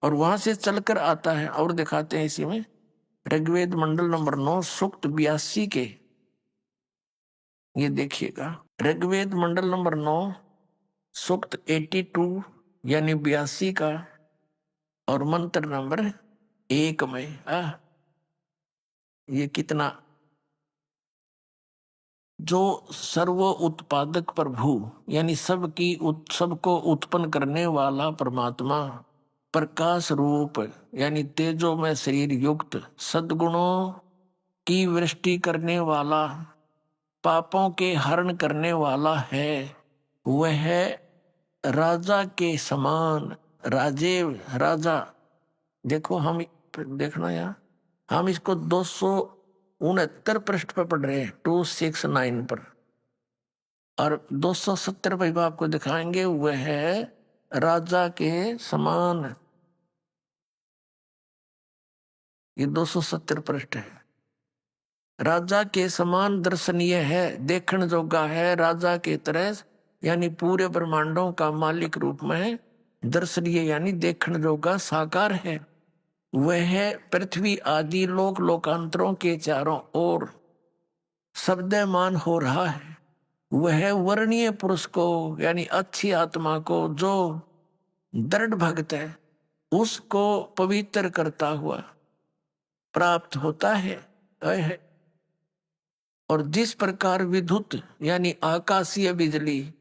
Speaker 6: और वहां से चलकर आता है। और दिखाते हैं इसी में, ऋग्वेद मंडल नंबर 9 सूक्त 82 के, ये देखिएगा, ऋग्वेद मंडल नंबर 9 सूक्त 82 यानी 82 का, और मंत्र नंबर 1 में ये कितना, जो सर्व उत्पादक प्रभु यानी सबको उत्पन्न करने वाला परमात्मा, प्रकाश रूप यानी तेजो में शरीर युक्त, सद्गुणों की वृष्टि करने वाला, पापों के हरण करने वाला है, वह राजा के समान, राजेव राजा। देखो हम देखना यार, हम इसको 269 पृष्ठ पर पढ़ रहे हैं, 269 पर, और 270 पर भी आपको दिखाएंगे, वह है राजा के समान। ये 270 पृष्ठ है। राजा के समान दर्शनीय है, देखण जोगा है, राजा के तरह, यानी पूरे ब्रह्मांडों का मालिक रूप में दर्शनीय यानी देखण जोगा साकार है। वह पृथ्वी आदि लोक लोकांतरों के चारों ओर शब्दमान हो रहा है। वह वर्णीय पुरुष को यानी अच्छी आत्मा को, जो दृढ़ भक्त है, उसको पवित्र करता हुआ प्राप्त होता है। और जिस प्रकार विद्युत यानी आकाशीय बिजली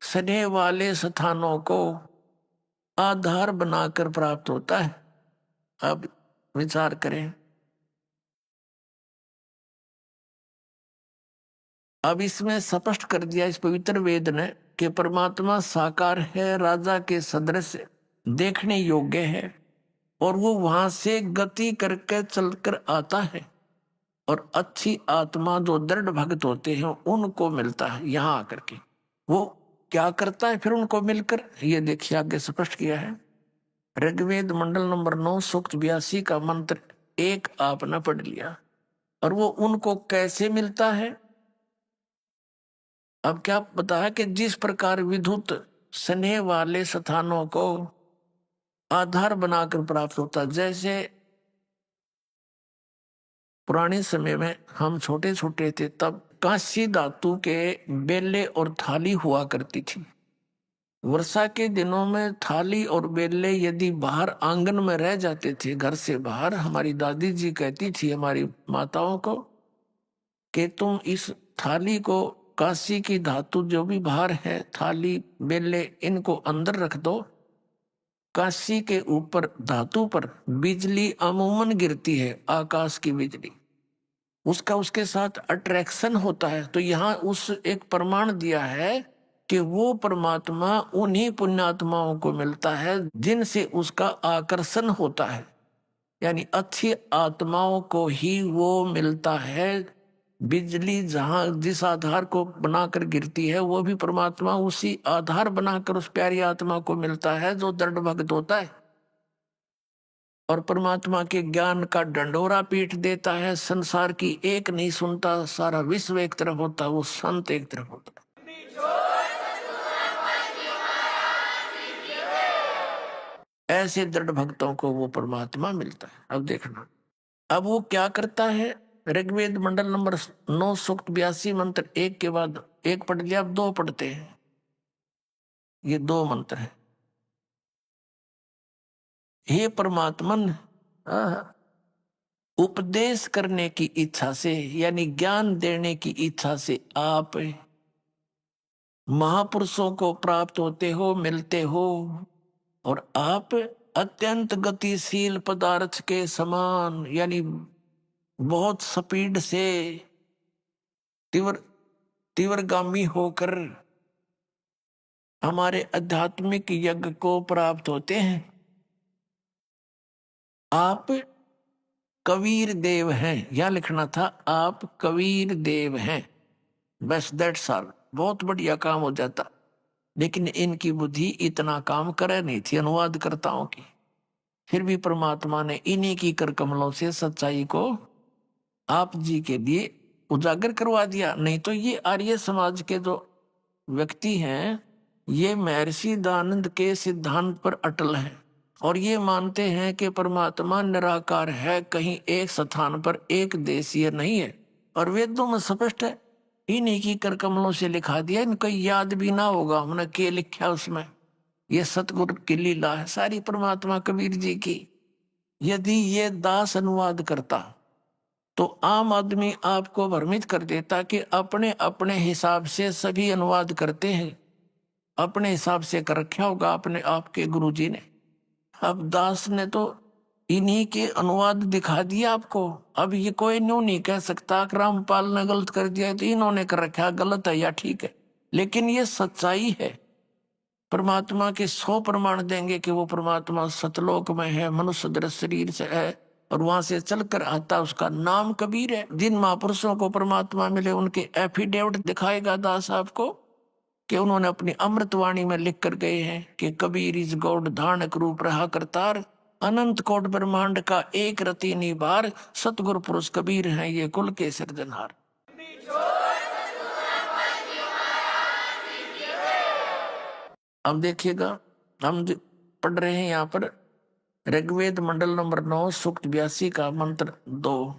Speaker 6: स्नेह वाले स्थानों को आधार बनाकर प्राप्त होता है। अब विचार करें, अब इसमें स्पष्ट कर दिया इस पवित्र वेद ने कि परमात्मा साकार है, राजा के सदृश देखने योग्य है, और वो वहां से गति करके चलकर आता है, और अच्छी आत्मा जो दृढ़ भक्त होते हैं उनको मिलता है। यहां आकर के वो क्या करता है फिर उनको मिलकर, ये देखिए आगे स्पष्ट किया है। ऋग्वेद मंडल नंबर 9 सूक्त 82 का मंत्र 1 आपने पढ़ लिया, और वो उनको कैसे मिलता है। अब क्या बताया कि जिस प्रकार विद्युत स्नेह वाले स्थानों को आधार बनाकर प्राप्त होता, जैसे पुराने समय में हम छोटे छोटे थे तब कांसी धातु के बेले और थाली हुआ करती थी। वर्षा के दिनों में थाली और बेले यदि बाहर आंगन में रह जाते थे, घर से बाहर, हमारी दादी जी कहती थी हमारी माताओं को कि तुम इस थाली को, कांसी की धातु जो भी बाहर है, थाली बेले, इनको अंदर रख दो। कांसी के ऊपर धातु पर बिजली अमूमन गिरती है, आकाश की बिजली, उसका उसके साथ अट्रैक्शन होता है। तो यहाँ उस एक प्रमाण दिया है कि वो परमात्मा उन्हीं पुण्यात्माओं को मिलता है जिनसे उसका आकर्षण होता है, यानी अच्छी आत्माओं को ही वो मिलता है। बिजली जहां जिस आधार को बनाकर गिरती है, वो भी परमात्मा उसी आधार बनाकर उस प्यारी आत्मा को मिलता है जो दृढ़ भक्त होता है। और परमात्मा के ज्ञान का डंडोरा पीट देता है। संसार की एक नहीं सुनता, सारा विश्व एक तरफ होता, वो संत एक तरफ होता। ऐसे दृढ़ भक्तों को वो परमात्मा मिलता है। अब देखना, अब वो क्या करता है। ऋग्वेद मंडल नंबर 9 सूक्त 82 मंत्र एक के बाद एक पढ़ लिया, अब 2 पढ़ते हैं। ये 2 मंत्र है। हे परमात्मन, उपदेश करने की इच्छा से यानी ज्ञान देने की इच्छा से आप महापुरुषों को प्राप्त होते हो, मिलते हो, और आप अत्यंत गतिशील पदार्थ के समान यानी बहुत स्पीड से तीव्रगामी होकर हमारे आध्यात्मिक यज्ञ को प्राप्त होते हैं। आप कबीर देव हैं, यह लिखना था, आप कबीर देव हैं, बस दैट्स ऑल। बहुत बढ़िया काम हो जाता, लेकिन इनकी बुद्धि इतना काम करे नहीं थी अनुवादकर्ताओं की। फिर भी परमात्मा ने इन्हीं की कर कमलों से सच्चाई को आप जी के लिए उजागर करवा दिया। नहीं तो ये आर्य समाज के जो व्यक्ति हैं, ये महर्षि दयानंद के सिद्धांत पर अटल हैं और ये मानते हैं कि परमात्मा निराकार है, कहीं एक स्थान पर एक देशीय नहीं है। और वेदों में स्पष्ट है, इन्हीं की कर कमलों से लिखा दिया, इनको याद भी ना होगा हमने के लिखा उसमें। ये सतगुरु की लीला है सारी परमात्मा कबीर जी की। यदि ये दास अनुवाद करता तो आम आदमी आपको भ्रमित कर देता कि अपने अपने हिसाब से सभी अनुवाद करते हैं, अपने हिसाब से कर रखा होगा अपने आपके गुरु जी ने। अब दास ने तो इन्हीं के अनुवाद दिखा दिया आपको। अब ये कोई न्यू नहीं कह सकता कि रामपाल ने गलत कर दिया तो इन्होंने कर रखा, गलत है या ठीक है, लेकिन ये सच्चाई है। परमात्मा के 100 प्रमाण देंगे कि वो परमात्मा सतलोक में है, मनुष्य दृश्य शरीर से है और वहां से चलकर आता, उसका नाम कबीर है। जिन महापुरुषों को परमात्मा मिले उनके एफिडेविट दिखाएगा दास आपको कि उन्होंने अपनी अमृतवाणी में लिख कर गए हैं कि कबीर इज गॉड धारणक रूप रहा करतार, अनंत कोट ब्रह्मांड का एक रति निबार, सतगुरु पुरुष कबीर हैं ये कुल के सिरजनहार। अब देखिएगा, हम पढ़ रहे हैं यहाँ पर ऋग्वेद मंडल नंबर 9 सूक्त 82 का मंत्र 2।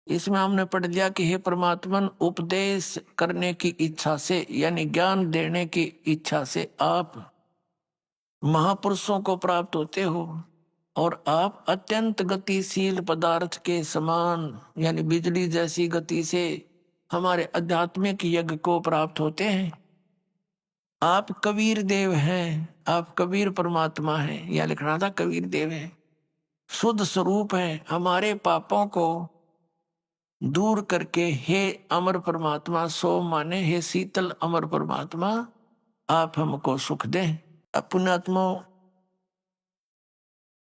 Speaker 6: इसमें हमने पढ़ लिया कि हे परमात्मन, उपदेश करने की इच्छा से यानी ज्ञान देने की इच्छा से आप महापुरुषों को प्राप्त होते हो और आप अत्यंत गतिशील पदार्थ के समान यानी बिजली जैसी गति से हमारे आध्यात्मिक यज्ञ को प्राप्त होते हैं। आप कबीर देव हैं, आप कबीर परमात्मा हैं, यह लिखना था कबीर देव हैं, शुद्ध स्वरूप हैं, हमारे पापों को दूर करके हे अमर परमात्मा, सो माने हे शीतल अमर परमात्मा, आप हमको सुख दें। अब पुण्यात्मा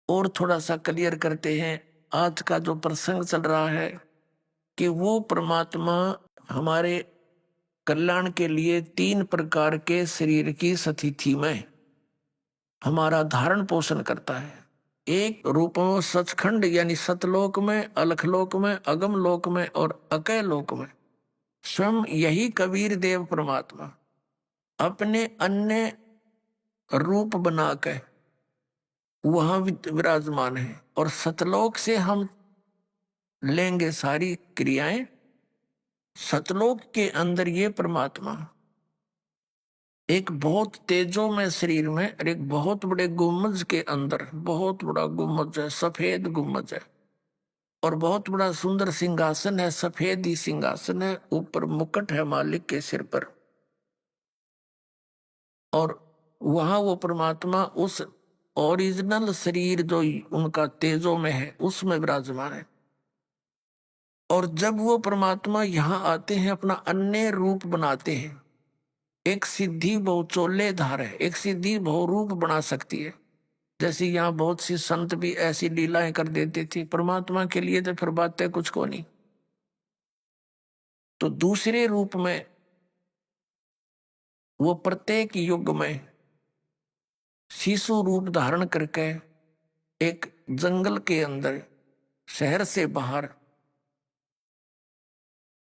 Speaker 6: और थोड़ा सा क्लियर करते हैं, आज का जो प्रसंग चल रहा है कि वो परमात्मा हमारे कल्याण के लिए 3 प्रकार के शरीर की स्थिति में हमारा धारण पोषण करता है। एक रूप में सचखंड यानी सतलोक में, अलखलोक में, अगम लोक में और अकय लोक में स्वयं यही कबीर देव परमात्मा अपने अन्य रूप बनाकर वहां विराजमान है। और सतलोक से हम लेंगे सारी क्रियाएं। सतलोक के अंदर ये परमात्मा एक बहुत तेजो में शरीर में और एक बहुत बड़े गुम्बज के अंदर, बहुत बड़ा गुम्बज है, सफेद गुम्बज है और बहुत बड़ा सुंदर सिंहासन है, सफेद ही सिंहासन है, ऊपर मुकुट है मालिक के सिर पर। और वहां वो परमात्मा उस ओरिजिनल शरीर जो उनका तेजो में है उसमें विराजमान है। और जब वो परमात्मा यहाँ आते हैं, अपना अन्य रूप बनाते हैं, एक सिद्धि बहुचोले धार है, एक सिद्धि बहुरूप बना सकती है। जैसे यहाँ बहुत सी संत भी ऐसी लीलाएं कर देते थे, परमात्मा के लिए तो फिर बातें कुछ को नहीं। तो दूसरे रूप में वो प्रत्येक युग में शिशु रूप धारण करके एक जंगल के अंदर, शहर से बाहर,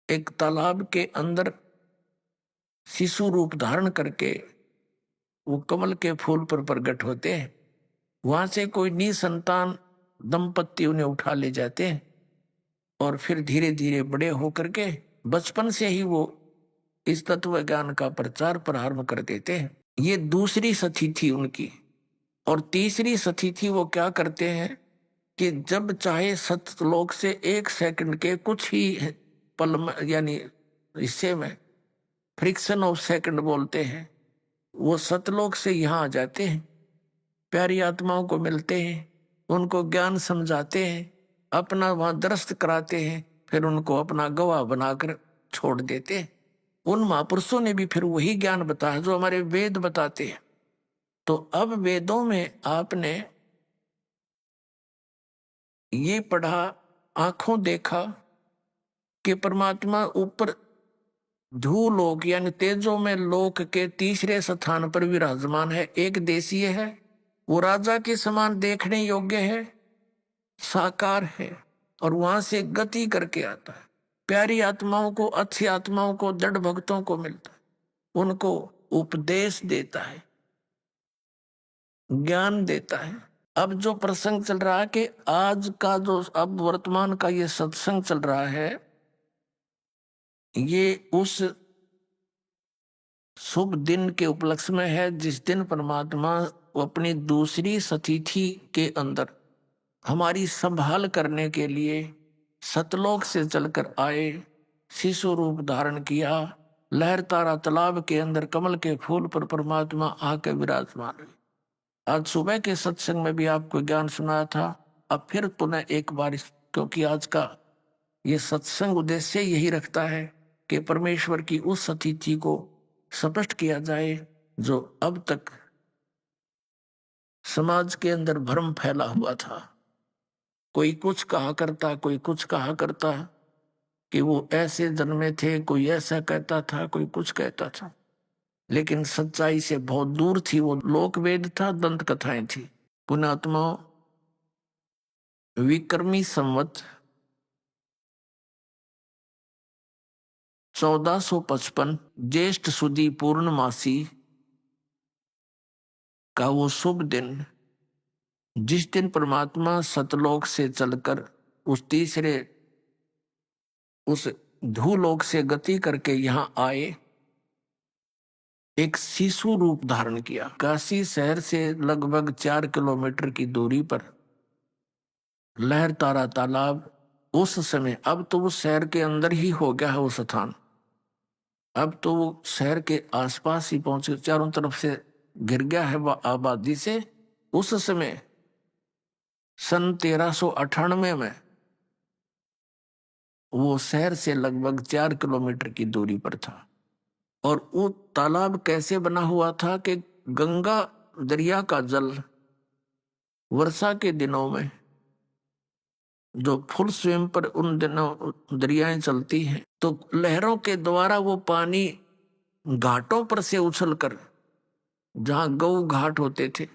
Speaker 6: एक तालाब के अंदर शिशु रूप धारण करके वो कमल के फूल पर प्रकट होते हैं। वहां से कोई निसंतान दंपत्ति उन्हें उठा ले जाते हैं और फिर धीरे धीरे बड़े होकर के बचपन से ही वो इस तत्व ज्ञान का प्रचार प्रारंभ कर देते हैं। ये दूसरी सती थी उनकी। और तीसरी सती थी, वो क्या करते हैं कि जब चाहे सतलोक से 1 सेकंड के कुछ ही पल में, यानी हिस्से में, फ्रिक्शन ऑफ सेकंड बोलते हैं, वो सतलोक से यहाँ आ जाते हैं, प्यारी आत्माओं को मिलते हैं, उनको ज्ञान समझाते हैं, अपना वहाँ दरस्त कराते हैं, फिर उनको अपना गवाह बनाकर छोड़ देते हैं। उन महापुरुषों ने भी फिर वही ज्ञान बताया जो हमारे वेद बताते हैं। तो अब वेदों में आपने ये पढ़ा, आंखों देखा कि परमात्मा ऊपर धूलोक यानी तेजों में लोक के तीसरे स्थान पर विराजमान है। एक देशीय है, वो राजा के समान देखने योग्य है, साकार है, और वहां से गति करके आता है। प्यारी आत्माओं को, अच्छी आत्माओं को, दृढ़ भक्तों को मिलता है, उनको उपदेश देता है, ज्ञान देता है। अब जो प्रसंग चल रहा है कि आज का जो अब वर्तमान का ये सत्संग चल रहा है, ये उस शुभ दिन के उपलक्ष्य में है जिस दिन परमात्मा अपनी दूसरी सतिथि के अंदर हमारी संभाल करने के लिए सतलोक से चलकर आए, शिशु रूप धारण किया, लहर तारा तालाब के अंदर कमल के फूल पर परमात्मा आके विराजमान हुए। आज सुबह के सत्संग में भी आपको ज्ञान सुनाया था। अब फिर पुनः एक बार, क्योंकि आज का ये सत्संग उद्देश्य यही रखता है कि परमेश्वर की उस सतिथि को स्पष्ट किया जाए जो अब तक समाज के अंदर भ्रम फैला हुआ था। कोई कुछ कहा करता, कोई कुछ कहा करता कि वो ऐसे जन्मे थे, कोई ऐसा कहता था, कोई कुछ कहता था, लेकिन सच्चाई से बहुत दूर थी। वो लोक वेद था, दंत कथाएं थी। पुण्यात्मा विक्रमी संवत 1455 ज्येष्ठ सुदी पूर्णमासी का वो शुभ दिन, जिस दिन परमात्मा सतलोक से चलकर उस तीसरे उस धूलोक से गति करके यहाँ आए, एक शिशु रूप धारण किया। काशी शहर से लगभग 4 किलोमीटर की दूरी पर लहर तारा तालाब, उस समय, अब तो वो शहर के अंदर ही हो गया है वो स्थान, अब तो वो शहर के आसपास ही पहुंचे, चारों तरफ से घिर गया है आबादी से। उस समय सन 1398 में वो शहर से लगभग 4 किलोमीटर की दूरी पर था। और वो तालाब कैसे बना हुआ था कि गंगा दरिया का जल वर्षा के दिनों में, जो फुल स्विम पर उन दिनों दरियाएं चलती हैं, तो लहरों के द्वारा वो पानी घाटों पर से उछलकर, जहां गौ घाट होते थे,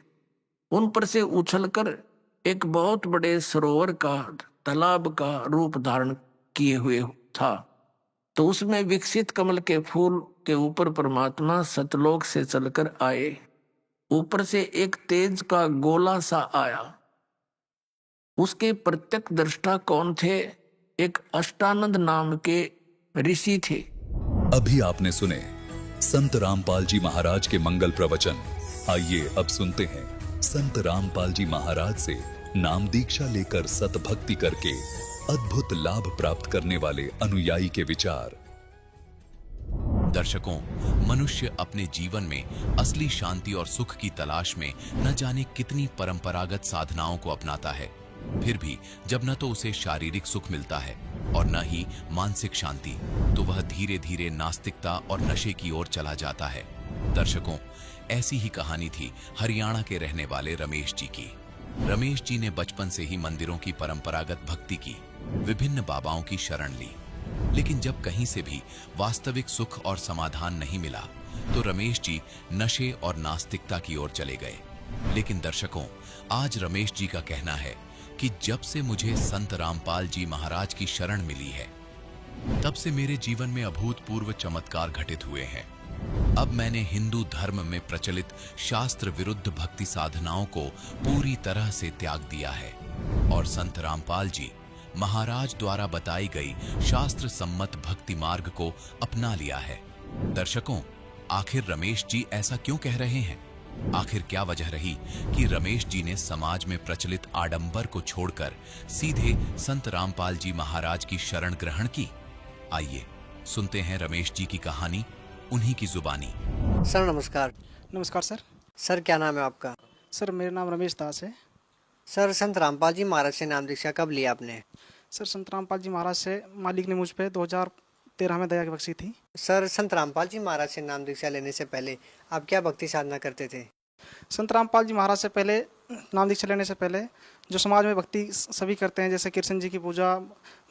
Speaker 6: उन पर से उछलकर एक बहुत बड़े सरोवर का, तालाब का रूप धारण किए हुए था। तो उसमें विकसित कमल के फूल के ऊपर परमात्मा सतलोक से चलकर आए। ऊपर से एक तेज का गोला सा आया। उसके प्रत्यक्ष दृष्टा कौन थे? एक अष्टानंद नाम के ऋषि थे।
Speaker 3: अभी आपने सुने संत रामपाल जी महाराज के मंगल प्रवचन। आइए अब सुनते हैं संत रामपाल जी महाराज से नाम दीक्षा लेकर सतभक्ति करके अद्भुत लाभ प्राप्त करने वाले अनुयायी के विचार। दर्शकों, मनुष्य अपने जीवन में असली शांति और सुख की तलाश में न जाने कितनी परंपरागत साधनाओं को अपनाता है। फिर भी जब न तो उसे शारीरिक सुख मिलता है और न ही मानसिक शांति, तो वह धीरे धीरे नास्तिकता और नशे की ओर चला जाता है। दर्शकों, ऐसी ही कहानी थी हरियाणा के रहने वाले रमेश जी की। रमेश जी ने बचपन से ही मंदिरों की परंपरागत भक्ति की, विभिन्न बाबाओं की शरण ली, लेकिन जब कहीं से भी वास्तविक सुख और समाधान नहीं मिला, तो रमेश जी नशे और नास्तिकता की ओर चले गए। लेकिन दर्शकों, आज रमेश जी का कहना है कि जब से मुझे संत रामपाल जी महाराज की शरण मिली है, तब से मेरे जीवन में अभूतपूर्व चमत्कार घटित हुए हैं। अब मैंने हिंदू धर्म में प्रचलित शास्त्र विरुद्ध भक्ति साधनाओं को पूरी तरह से त्याग दिया है और संत रामपाल जी महाराज द्वारा बताई गई शास्त्र सम्मत भक्ति मार्ग को अपना लिया है। दर्शकों, आखिर रमेश जी ऐसा क्यों कह रहे हैं? आखिर क्या वजह रही कि रमेश जी ने समाज में प्रचलित आडंबर को छोड़कर सीधे संत रामपाल जी महाराज की शरण ग्रहण की? आइए सुनते हैं रमेश जी की कहानी उन्हीं की जुबानी।
Speaker 7: सर नमस्कार।
Speaker 8: नमस्कार सर।
Speaker 7: सर क्या नाम है आपका?
Speaker 8: सर मेरा नाम रमेश दास है।
Speaker 7: सर संत रामपाल जी महाराज से नाम दीक्षा कब लिया आपने?
Speaker 8: सर संत रामपाल जी महाराज से मालिक ने मुझ पे 2013 में दया बख्शी थी।
Speaker 7: सर संत रामपाल जी महाराज से नाम दीक्षा लेने से पहले आप क्या भक्ति साधना करते थे?
Speaker 8: संत रामपाल जी महाराज से पहले, नाम दीक्षा लेने से पहले जो समाज में भक्ति सभी करते हैं, जैसे कृष्ण जी की पूजा,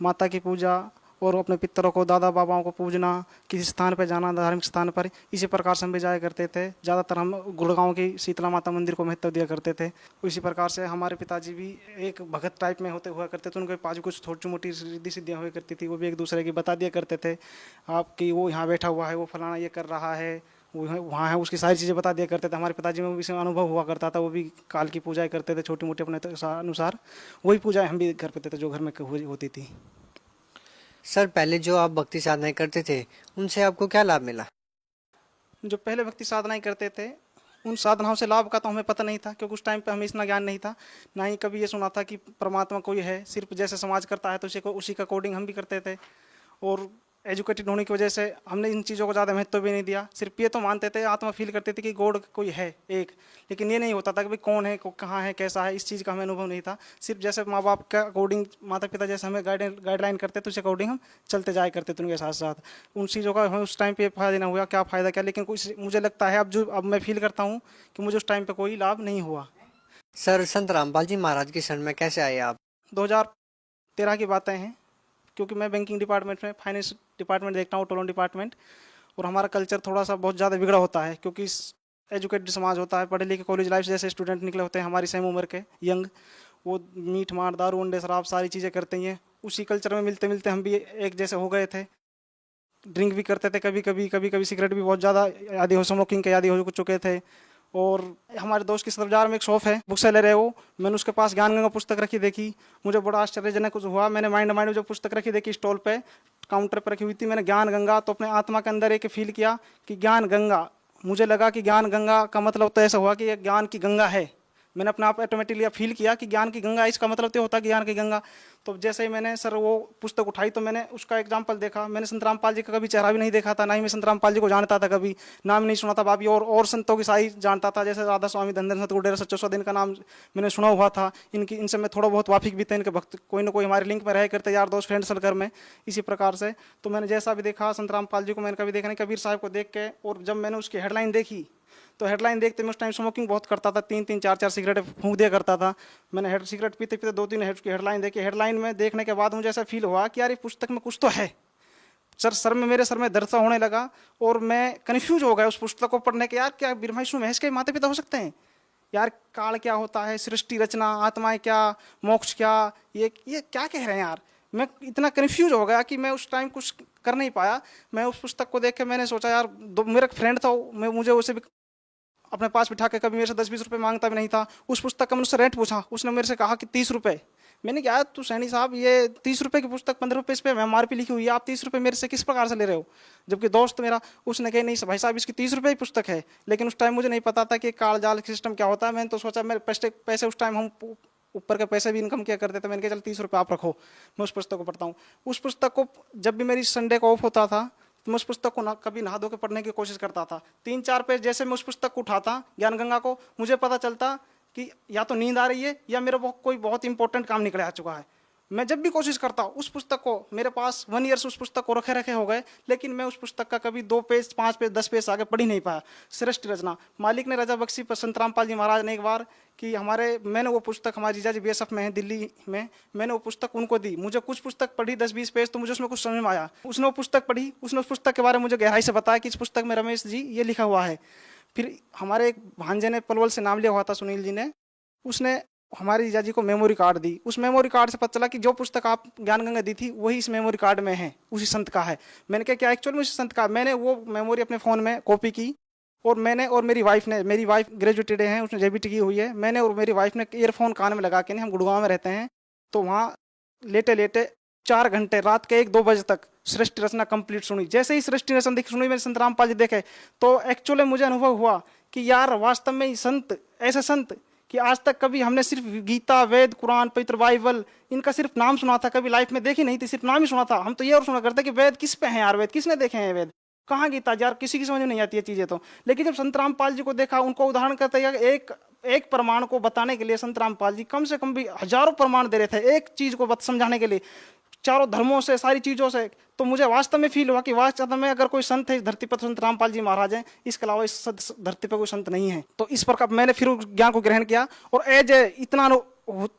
Speaker 8: माता की पूजा और अपने पितरों को, दादा बाबाओं को पूजना, किसी स्थान पर जाना, धार्मिक स्थान पर, इसी प्रकार से हम भी जाया करते थे। ज़्यादातर हम गुड़गांव की शीतला माता मंदिर को महत्व दिया करते थे। इसी प्रकार से हमारे पिताजी भी एक भगत टाइप में होते हुआ करते थे। उनके पास कुछ छोटी मोटी रिद्धि सिद्धियाँ हुआ करती थी, वो भी एक दूसरे की बता दिया करते थे। आपकी वो यहाँ बैठा हुआ है, वो फलाना ये कर रहा है, वो वहाँ है, उसकी सारी चीज़ें बता दिया करते थे। हमारे पिताजी में भी अनुभव हुआ करता था, वो भी काल की पूजाएँ करते थे छोटी मोटी अपने अनुसार। वही पूजाएँ हम भी कर पाते थे जो घर में होती थी।
Speaker 7: सर पहले जो आप भक्ति साधनाएं करते थे उनसे आपको क्या लाभ मिला?
Speaker 8: जो पहले भक्ति साधनाएं करते थे उन साधनाओं से लाभ का तो हमें पता नहीं था, क्योंकि उस टाइम पे हमें इतना ज्ञान नहीं था। ना ही कभी ये सुना था कि परमात्मा कोई है। सिर्फ जैसे समाज करता है तो उसी का अकॉर्डिंग हम भी करते थे। और एजुकेटेड होने की वजह से हमने इन चीज़ों को ज़्यादा महत्व भी नहीं दिया। सिर्फ ये तो मानते थे, आत्मा फील करते थे कि गॉड कोई है एक, लेकिन ये नहीं होता था कि भाई कौन है, कहाँ है, कैसा है, इस चीज़ का हमें अनुभव नहीं था। सिर्फ जैसे माँ बाप का अकॉर्डिंग, माता पिता जैसे हमें गाइडलाइन करते तो उस अकॉर्डिंग हम चलते जाया करते थे उनके साथ साथ। उन चीज़ों का हमें उस टाइम पे फ़ायदा नहीं हुआ, क्या फ़ायदा क्या, लेकिन कुछ मुझे लगता है अब मैं फील करता हूँ कि मुझे उस टाइम पर कोई लाभ नहीं हुआ।
Speaker 7: सर संत रामपाल जी महाराज की शरण में कैसे आए आप?
Speaker 8: 2013 की बातें हैं, क्योंकि मैं बैंकिंग डिपार्टमेंट में, फाइनेंस डिपार्टमेंट देखता हूँ, टोलन डिपार्टमेंट। और हमारा कल्चर थोड़ा सा बहुत ज़्यादा बिगड़ा होता है, क्योंकि एजुकेटेड समाज होता है, पढ़े लिखे कॉलेज लाइफ जैसे स्टूडेंट निकले होते हैं हमारी सेम उम्र के यंग, वो मीट मार, दारू अंडे शराब सारी चीज़ें करते हैं। उसी कल्चर में मिलते मिलते हम भी एक जैसे हो गए थे। ड्रिंक भी करते थे, कभी कभी सिगरेट भी बहुत ज़्यादा आदी हो, स्मोकिंग के आदी हो चुके थे। और हमारे दोस्त की बाजार में एक शॉप है, बुक सेलर है वो। मैंने उसके पास ज्ञान गंगा पुस्तक रखी देखी, मुझे बड़ा आश्चर्यजनक कुछ हुआ। मैंने माइंड में जो पुस्तक रखी देखी स्टॉल पे, काउंटर पर रखी हुई थी, मैंने ज्ञान गंगा, तो अपने आत्मा के अंदर एक फील किया कि ज्ञान गंगा। मुझे लगा कि ज्ञान गंगा का मतलब तो ऐसा हुआ कि ये ज्ञान की गंगा है। मैंने अपने आप ऑटोमेटिकली फील किया कि ज्ञान की गंगा, इसका मतलब तो होता है ज्ञान की गंगा। तो जैसे ही मैंने सर वो पुस्तक उठाई तो मैंने उसका एग्जाम्पल देखा। मैंने संत रामपाल जी का कभी चेहरा भी नहीं देखा था, ना ही मैं संत रामपाल जी को जानता था, कभी नाम नहीं सुना था बाबी। और संतों की सारी जानता था, जैसे राधा स्वामी, धनधन सत गुरुदेव सच्चो सौ दिन का नाम मैंने सुना हुआ था। इनसे मैं थोड़ा बहुत वाफिक भी थे, इनके भक्त कोई ना कोई हमारे लिंक में रहे करते, यार दोस्त फ्रेंड सर्कल में, इसी प्रकार से। तो मैंने जैसा भी देखा संत रामपाल जी को, मैंने कभी देखा नहीं, कबीर साहब को देख के। और जब मैंने उसकी हेडलाइन देखी तो हेडलाइन देखते मैं उस टाइम स्मोकिंग बहुत करता था, 3-3 4-4 सिगरेट फूंक दिया करता था। मैंने सिगरेट पीते पीते 2-3 उसकी हेडलाइन देखी। हेडलाइन में देखने के बाद मुझे ऐसा फील हुआ कि यार ये पुस्तक में कुछ तो है। मेरे सर में दर्द सा होने लगा और मैं कन्फ्यूज हो गया उस पुस्तक को पढ़ने के। यार क्या ब्रह्मा विष्णु महेश के माता पिता हो सकते हैं? यार काल क्या होता है, सृष्टि रचना, आत्माएं क्या, मोक्ष क्या, ये क्या कह रहे हैं यार। मैं इतना कन्फ्यूज हो गया कि मैं उस टाइम कुछ कर नहीं पाया। मैं उस पुस्तक को देख के मैंने सोचा यार, मेरा फ्रेंड था, मुझे उसे भी अपने पास बिठा के कभी मेरे से 10-20 रुपये मांगता भी नहीं था। उस पुस्तक का मैंने उससे रेट पूछा, उसने मेरे से कहा कि 30 रुपये। मैंने कहा तू सैनी साहब, ये 30 रुपये की पुस्तक 15 रुपये इस पर MRP लिखी हुई है, आप 30 रुपये मेरे से किस प्रकार से ले रहे हो? जबकि दोस्त मेरा उसने कहा नहीं भाई साहब इसकी 30 रुपये की पुस्तक है। लेकिन उस टाइम मुझे नहीं पता था कि काल जाल सिस्टम क्या होता है। मैंने तो सोचा मेरे पैसे उस टाइम हम ऊपर के पैसे भी इनकम किया करते थे। मैंने कहा चल 30 रुपये आप रखो, मैं उस पुस्तक को पढ़ता हूँ। उस पुस्तक को जब भी मेरी संडे को ऑफ होता था तो मैं उस पुस्तक को कभी नहा धो के पढ़ने की कोशिश करता था। 3-4 पेज जैसे मैं उस पुस्तक को उठाता, ज्ञान गंगा को, मुझे पता चलता कि या तो नींद आ रही है या मेरा कोई बहुत इंपॉर्टेंट काम निकले आ चुका है। मैं जब भी कोशिश करता उस पुस्तक को, मेरे पास 1 ईयर से उस पुस्तक को रखे हो गए, लेकिन मैं उस पुस्तक का कभी 2 पेज 5 पेज 10 पेज आगे पढ़ ही नहीं पाया। सृष्टि रचना मालिक ने रजा बख्शी पर संत रामपाल जी महाराज ने एक बार कि मैंने वो पुस्तक, हमारे जीजा जी BSF में है दिल्ली में, मैंने वो पुस्तक उनको दी। मुझे कुछ पुस्तक पढ़ी 10-20 पेज, तो मुझे उसमें कुछ समझ में आया। उसने वो पुस्तक पढ़ी, उसने उस पुस्तक के बारे में मुझे गहराई से बताया कि इस पुस्तक में रमेश जी ये लिखा हुआ है। फिर हमारे एक भांजे ने पलवल से नाम लिया हुआ था, सुनील जी ने, उसने हमारे जीजा जी को मेमोरी कार्ड दी। उस मेमोरी कार्ड से पता चला कि जो पुस्तक आप ज्ञान गंगा दी थी वही इस मेमोरी कार्ड में है, उसी संत का है। मैंने कहा क्या एक्चुअल में उसी संत का? मैंने वो मेमोरी अपने फ़ोन में कॉपी की और मैंने और मेरी वाइफ ग्रेजुएटेड है, उसने जेबीटी की हुई है। मैंने और मेरी वाइफ ने ईयरफोन कान में लगा के, नहीं हम गुड़गांव में रहते हैं, तो वहाँ लेटे लेटे 4 घंटे रात के 1-2 बजे तक सृष्टि रचना कंप्लीट सुनी। जैसे ही सृष्टि रचना सुनी, मैंने संत रामपाल जी देखे, तो एक्चुअली मुझे अनुभव हुआ कि यार वास्तव में ये संत, ऐसे संत कि आज तक कभी हमने सिर्फ गीता, वेद, कुरान, पवित्र बाइबल, इनका सिर्फ नाम सुना था, कभी लाइफ में देखी नहीं थी, सिर्फ नाम ही सुना था। हम तो ये और सुना करते कि वेद किस पे हैं यार, वेद किसने देखे हैं, वेद कहाँ, गीता यार किसी की समझ में नहीं आती है चीजें तो। लेकिन जब संत रामपाल जी को देखा, उनको उदाहरण करते हैं, एक प्रमाण को बताने के लिए संत रामपाल जी कम से कम भी हजारों प्रमाण दे रहे थे एक चीज को समझाने के लिए, चारों धर्मों से, सारी चीजों से। तो मुझे वास्तव में फील हुआ कि वास्तव में अगर कोई संत है इस धरती पर, संत रामपाल जी महाराज हैं, इसके अलावा इस धरती पर कोई संत नहीं है। तो इस प्रकार मैंने फिर उस ज्ञान को ग्रहण किया और एज इतना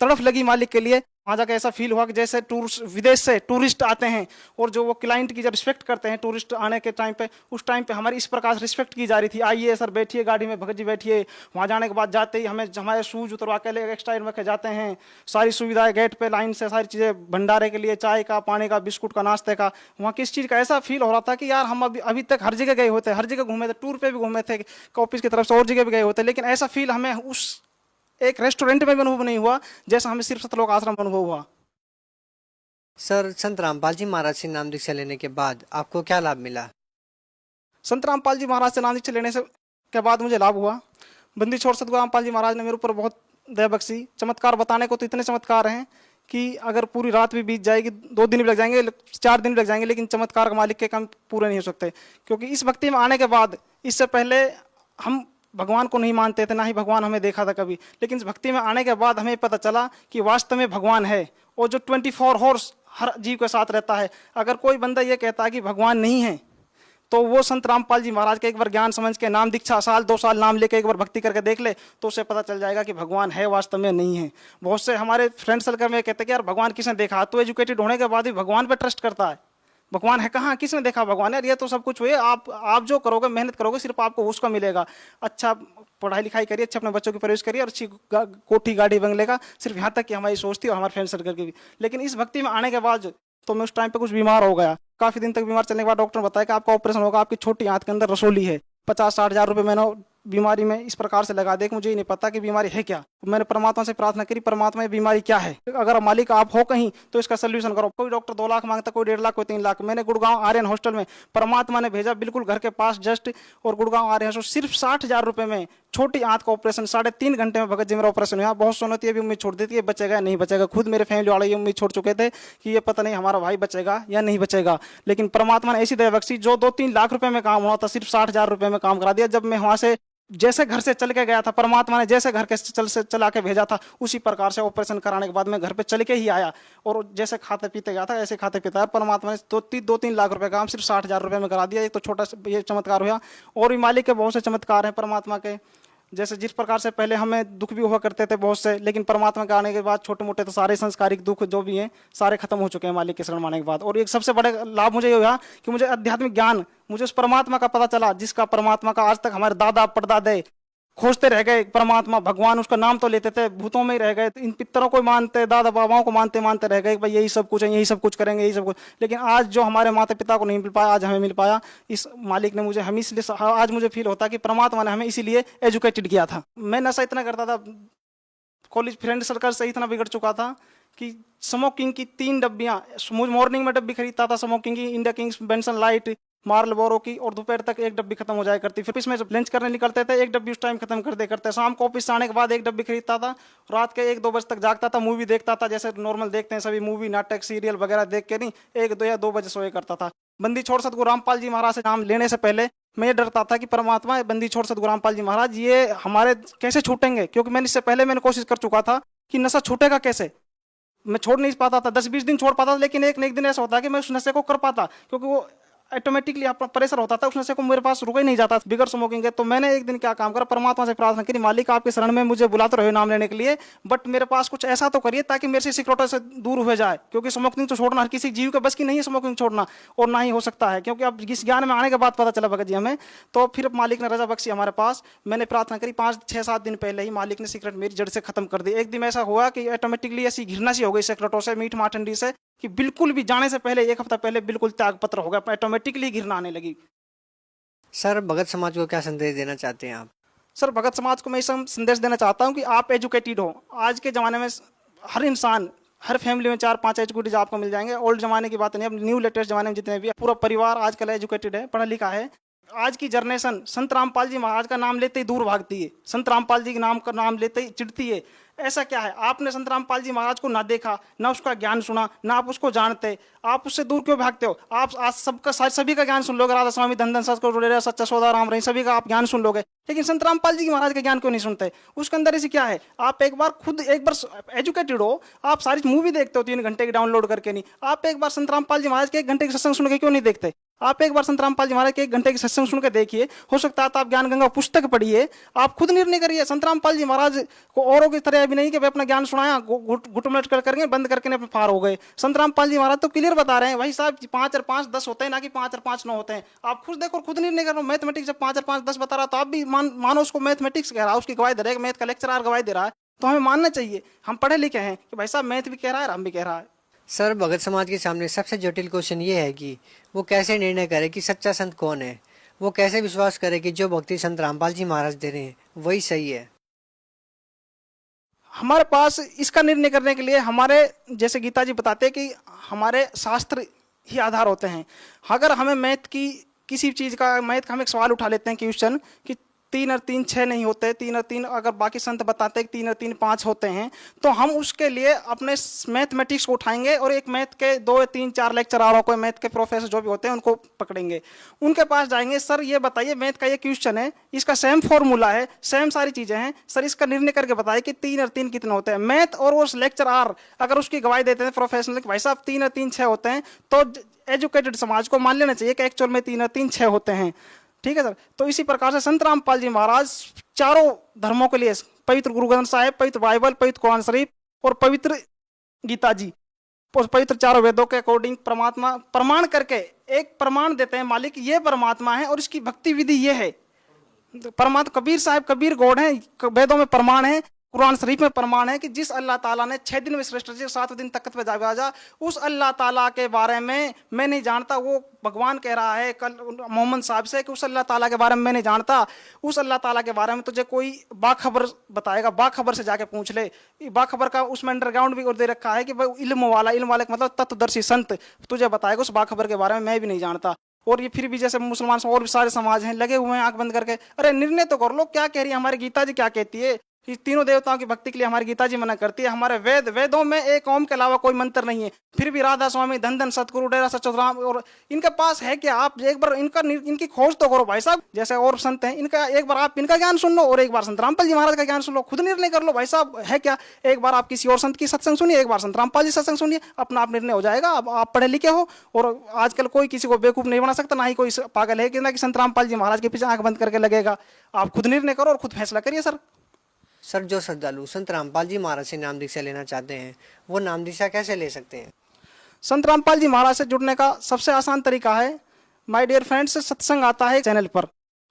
Speaker 8: तड़फ लगी मालिक के लिए, वहाँ जाकर ऐसा फील हुआ कि जैसे विदेश से टूरिस्ट आते हैं और जो वो क्लाइंट की जब रिस्पेक्ट करते हैं टूरिस्ट आने के टाइम पे, उस टाइम पे हमारी इस प्रकार से रिस्पेक्ट की जा रही थी। आइए सर बैठिए गाड़ी में, भगत जी बैठिए। वहाँ जाने के बाद जाते ही हमें हमारे शूज उतरवा के एक्स्ट्रा रखे जाते हैं, सारी सुविधाएं गेट पे लाइन से, सारी चीज़ें भंडारे के लिए, चाय का, पानी का, बिस्कुट का, नाश्ते का। वहाँ किस चीज़ का ऐसा फील हो रहा था कि यार हम अभी तक हर जगह गए होते, हर जगह घूमे थे, टूर पे भी घूमे थे, ऑफिस की तरफ से और जगह भी गए होते, लेकिन ऐसा फील हमें उस एक रेस्टोरेंट में भी अनुभव नहीं हुआ जैसा हमें सिर्फ सतलोक आश्रम में अनुभव हुआ।
Speaker 7: सर, संत रामपाल जी महाराज से नाम दीक्षा लेने के बाद आपको क्या लाभ मिला?
Speaker 8: संत रामपाल जी महाराज से नाम दीक्षा लेने से के बाद मुझे लाभ हुआ। बंदी छोड़ सतगुरु रामपाल जी महाराज ने मेरे ऊपर बहुत दया बख्शी। चमत्कार बताने को तो इतने चमत्कार हैं कि अगर पूरी रात भी बीत जाएगी, 2 दिन भी लग जाएंगे, 4 दिन भी लग जाएंगे, लेकिन चमत्कार का मालिक के काम पूरे नहीं हो सकते। क्योंकि इस भक्ति में आने के बाद, इससे पहले हम भगवान को नहीं मानते थे, ना ही भगवान हमें देखा था कभी, लेकिन इस भक्ति में आने के बाद हमें पता चला कि वास्तव में भगवान है और जो 24 हॉर्स हर जीव के साथ रहता है। अगर कोई बंदा ये कहता है कि भगवान नहीं है, तो वो संत रामपाल जी महाराज के एक बार ज्ञान समझ के नाम दीक्षा 1-2 साल नाम लेके एक बार भक्ति करके देख ले, तो उसे पता चल जाएगा कि भगवान है वास्तव में नहीं है। बहुत से हमारे फ्रेंड सर्कल में कहते हैं कि यार भगवान किसने देखा? तो एजुकेटेड होने के बाद भी भगवान पे ट्रस्ट करता है, भगवान है कहाँ, किसने देखा भगवान? यार ये तो सब कुछ हुए, आप जो करोगे, मेहनत करोगे, सिर्फ आपको उसका मिलेगा। अच्छा पढ़ाई लिखाई करिए, अच्छे अपने बच्चों की परवरिश करिए और अच्छी कोठी गाड़ी बंगले का, सिर्फ यहाँ तक कि हमारी सोच थी और हमारे फ्रेंड सर्कल की भी। लेकिन इस भक्ति में आने के बाद तो मैं उस टाइम पे कुछ बीमार हो गया। काफी दिन तक बीमार चलने के बाद डॉक्टर ने बताया कि आपका ऑपरेशन होगा, आपकी छोटी आंत के अंदर रसोली है। 50-60 हज़ार रुपये मैंने बीमारी में इस प्रकार से लगा दे कि मुझे ही नहीं पता कि बीमारी है क्या। मैंने परमात्मा से प्रार्थना करी, परमात्मा ये बीमारी क्या है, अगर मालिक आप हो कहीं तो इसका सोल्यूशन करो। कोई डॉक्टर 2 लाख मांगता, कोई 1.5 लाख, कोई 3 लाख। मैंने गुड़गांव आर्यन हॉस्टल में परमात्मा ने भेजा, बिल्कुल घर के पास जस्ट, और गुड़गांव आर्यन हॉस्टल सिर्फ 60 हज़ार रुपये में छोटी आंत का ऑपरेशन 3.5 घंटे में भगत जी मेरा ऑपरेशन हुआ। बहुत सुन होती है, अभी उम्मीद छोड़ देती है बचेगा नहीं बचेगा। खुद मेरे फैमिली वाले ये उम्मीद छोड़ चुके थे कि ये पता नहीं हमारा भाई बचेगा या नहीं बचेगा, लेकिन परमात्मा ने ऐसी दया बख्शी, जो 2-3 लाख रुपए में काम हुआ था सिर्फ 60 हज़ार रुपये में काम करा दिया। जब मैं वहाँ से जैसे घर से चल के गया था, परमात्मा ने जैसे घर के चला के भेजा था, उसी प्रकार से ऑपरेशन कराने के बाद मैं घर पे चल के ही आया और जैसे खाते पीते गया था ऐसे खाते पीता है। परमात्मा ने 2-3 लाख रुपए का काम सिर्फ 60 हज़ार रुपये में करा दिया। एक तो छोटा ये चमत्कार हुआ, और भी मालिक के बहुत से चमत्कार हैं परमात्मा के। जैसे जिस प्रकार से पहले हमें दुख भी हुआ करते थे बहुत से, लेकिन परमात्मा के आने के बाद छोटे मोटे तो सारे संस्कारिक दुख जो भी हैं सारे खत्म हो चुके हैं मालिक के शरण माने के बाद। और एक सबसे बड़ा लाभ मुझे ये हुआ कि मुझे आध्यात्मिक ज्ञान, मुझे उस परमात्मा का पता चला जिसका परमात्मा का आज तक हमारे दादा परदादे खोजते रह गए। परमात्मा भगवान उसका नाम तो लेते थे, भूतों में ही रह गए, इन पितरों को मानते, दादा बाबाओं को मानते मानते रह गए भाई यही सब कुछ है, यही सब कुछ करेंगे, यही सब कुछ। लेकिन आज जो हमारे माता पिता को नहीं मिल पाया, आज हमें मिल पाया। इस मालिक ने मुझे, हम इसलिए आज मुझे फील होता है कि परमात्मा ने हमें इसीलिए एजुकेटेड किया था। मैं नशा इतना करता था, कॉलेज फ्रेंड सर्कल से इतना बिगड़ चुका था कि स्मोकिंग की 3 डब्बियाँ, मॉर्निंग में डब्बी खरीदता था स्मोकिंग की, India Kings, Benson light, Marlboro की, और दोपहर तक 1 डब्बी खत्म हो जाया करती। फिर इसमें जब लंच करने निकलते थे 1 डब्बी उस टाइम खत्म कर दे करते। शाम को ऑफिस से आने के बाद 1 डब्बी खरीदता था, रात के 1-2 बजे तक जागता था, मूवी देखता था, जैसे नॉर्मल देखते हैं सभी मूवी, नाटक, सीरियल वगैरह देख के नहीं, 1 या 2 बजे सोए करता था। बंदी छोड़ सतगुरु रामपाल जी महाराज से नाम लेने से पहले मैं ये डरता था कि परमात्मा, बंदी छोड़ सतगुरु रामपाल जी महाराज ये हमारे कैसे छूटेंगे, क्योंकि मैंने इससे पहले कोशिश कर चुका था कि नशा छूटेगा कैसे। मैं छोड़ नहीं पाता था, 10-20 दिन छोड़ पाता था, लेकिन एक न एक दिन ऐसा होता है कि मैं उस नशे को कर पाता, क्योंकि वो ऑटोमेटिकली आपका प्रेशर होता था, उस नशे को मेरे पास रुका ही नहीं जाता बिगर स्मोकिंग के। तो मैंने एक दिन क्या काम करा, परमात्मा से प्रार्थना करी, मालिक आपके शरण में मुझे बुलाते रहे नाम लेने के लिए, बट मेरे पास कुछ ऐसा तो करिए ताकि मेरे से सिगरेटों से दूर हो जाए, क्योंकि स्मोकिंग तो छोड़ना हर किसी जीव के बस की नहीं है स्मोकिंग छोड़ना, और ना ही हो सकता है, क्योंकि अब इस ज्ञान में आने के बाद पता चला भगत जी हमें। तो फिर मालिक ने रजा बख्शी हमारे पास, मैंने प्रार्थना करी, 5-6-7 दिन पहले ही मालिक ने सिगरेट मेरी जड़ से खत्म कर दी। एक दिन ऐसा हुआ कि ऑटोमेटिकली ऐसी घृणा सी हो गई सिगरेटों से, मीठ माठंडी से, कि बिल्कुल भी जाने से पहले 1 हफ्ता पहले बिल्कुल त्याग पत्र हो गया, ऑटोमेटिकली घृणा आने लगी।
Speaker 7: सर भगत समाज को क्या संदेश देना चाहते हैं आप?
Speaker 8: सर भगत समाज को मैं इस संदेश देना चाहता हूँ कि आप एजुकेटेड हो। आज के ज़माने में हर इंसान, हर फैमिली में 4-5 एजुकेटेड आपको मिल जाएंगे। ओल्ड ज़माने की बात नहीं, अब न्यू लेटेस्ट ज़माने में जितने भी पूरा परिवार आजकल एजुकेटेड है, पढ़ा लिखा है। आज की जनरेशन संत रामपाल जी महाराज का नाम लेते ही दूर भागती है, संत रामपाल जी के नाम लेते ही चिढ़ती है। ऐसा क्या है, आपने संत रामपाल जी महाराज को ना देखा, ना उसका ज्ञान सुना, ना आप उसको जानते, आप उससे दूर क्यों भागते हो? आप आज सभी का ज्ञान सुन लोगे, राधा स्वामी, धन सतगुरु सच्चा सौदा राम रही, सभी का आप ज्ञान सुन लोगे, लेकिन संत रामपाल जी महाराज का ज्ञान क्यों नहीं सुनते? उसके अंदर ऐसी क्या है? आप एक बार खुद एजुकेटेड हो, आप सारी मूवी देखते हो 3 घंटे की डाउनलोड करके, नहीं आप एक बार संत रामपाल जी महाराज के 1 घंटे की सत्संग सुन के क्यों नहीं देखते? आप एक बार संत रामपाल जी महाराज के 1 घंटे की सत्संग सुन के देखिए, हो सकता है तो आप ज्ञान गंगा पुस्तक पढ़िए, आप खुद निर्णय करिए। संत रामपाल जी महाराज को औरों की तरह भी नहीं कि वे अपना ज्ञान सुनाया, घुटमट करके बंद करके अपने पार हो गए। संत रामपाल जी महाराज तो क्लियर बता रहे हैं, भाई साहब 5 और 5 10 होते हैं, ना कि 5 और 5 9 होते हैं। आप खुद देखो, खुद निर्णय करो। मैथमेटिक्स जब 5 और 5 10 बता रहा, तो आप भी मानो उसको मैथमेटिक्स कह रहा है, उसकी गवाही दे रहा है, मैथ का लेक्चरर गवाही दे रहा है, तो हमें मानना चाहिए। हम पढ़े लिखे हैं कि भाई साहब मैथ भी कह रहा है, हम भी कह रहा है।
Speaker 7: सर भगत समाज के सामने सबसे जटिल क्वेश्चन ये है कि वो कैसे निर्णय करे कि सच्चा संत कौन है, वो कैसे विश्वास करे कि जो भक्ति संत रामपाल जी महाराज दे रहे हैं वही सही है।
Speaker 8: हमारे पास इसका निर्णय करने के लिए हमारे जैसे गीता जी बताते हैं कि हमारे शास्त्र ही आधार होते हैं। अगर हमें मैथ की किसी चीज़ का मैथ का हम एक सवाल उठा लेते हैं क्वेश्चन कि 3 और 3 6 नहीं होते, 3 और 3 अगर बाकी संत बताते हैं कि 3 और 3 5 होते हैं, तो हम उसके लिए अपने मैथमेटिक्स को उठाएंगे और एक मैथ के 2 या 3 4 लेक्चररों को, मैथ के प्रोफेसर जो भी होते हैं उनको पकड़ेंगे, उनके पास जाएंगे, सर ये बताइए मैथ का ये क्वेश्चन है, इसका सेम फॉर्मूला है, सेम सारी चीज़ें हैं, सर इसका निर्णय करके बताइए कि 3 और 3 कितने होते हैं। मैथ और वो लेक्चरर अगर उसकी गवाही देते हैं प्रोफेशनल कि भाई साहब 3 और 3 6 होते हैं, तो एजुकेटेड समाज को मान लेना चाहिए कि एक्चुअल में 3 और 3 6 होते हैं। ठीक है सर। तो इसी प्रकार से संत रामपाल जी महाराज चारों धर्मों के लिए पवित्र गुरु ग्रंथ साहिब, पवित्र बाइबल, पवित्र कुरान शरीफ और पवित्र गीता जी, पवित्र चारों वेदों के अकॉर्डिंग परमात्मा प्रमाण करके एक प्रमाण देते हैं, मालिक ये परमात्मा है और इसकी भक्ति विधि ये है। परमात्मा कबीर साहब, कबीर गॉड है, वेदों में प्रमाण है, कुरान शरीफ में प्रमाण है कि जिस अल्लाह ताला ने 6 दिन में सृष्टि की, 7वें दिन तख्त पे जागा, उस अल्लाह ताला के बारे में मैं नहीं जानता। वो भगवान कह रहा है कल मोहम्मद साहब से कि उस अल्लाह ताला के बारे में मैं नहीं जानता, उस अल्लाह ताला के बारे में तुझे कोई बाखबर बताएगा, बाखबर से जाके पूछ ले। बाखबर का उसमें अंडरग्राउंड भी और दे रखा है कि भाई इल्म वाला का मतलब तत्वदर्शी संत तुझे बताएगा उस बाखबर के बारे में, मैं भी नहीं जानता। और ये फिर भी जैसे मुसलमान और भी सारे समाज हैं लगे हुए हैं आंख बंद करके, अरे निर्णय तो कर लो, क्या कह रही है हमारी गीता जी, क्या कहती है कि तीनों देवताओं की भक्ति के लिए हमारी गीता जी मना करती है। हमारे वेदों में एक ओम के अलावा कोई मंत्र नहीं है, फिर भी राधा स्वामी, धन सतगुरु डेरा सच्चा राम और इनके पास है कि आप एक बार इनकी खोज तो करो भाई साहब, जैसे और संत हैं इनका एक बार आप इनका ज्ञान सुन लो और एक बार संत रामपाल जी महाराज का ज्ञान सुन लो, खुद निर्णय कर लो भाई साहब है क्या। एक बार आप किसी और संत की सत्संग सुनिए, एक बार संत रामपाल जी सत्संग सुनिए, अपना आप निर्णय हो जाएगा। अब आप पढ़े लिखे हो और आजकल कोई किसी को बेवकूफ नहीं बना सकता, ना ही कोई पागल है कि ना कि संत रामपाल जी महाराज के पीछे आंख बंद करके लगेगा। आप खुद निर्णय करो और खुद फैसला करिए सर।
Speaker 7: सर जो श्रद्धालु संत रामपाल जी महाराज से नाम दीक्षा लेना चाहते हैं वो नाम दीक्षा कैसे ले सकते हैं?
Speaker 8: संत रामपाल जी महाराज से जुड़ने का सबसे आसान तरीका है, माय डियर फ्रेंड्स, सत्संग आता है चैनल पर,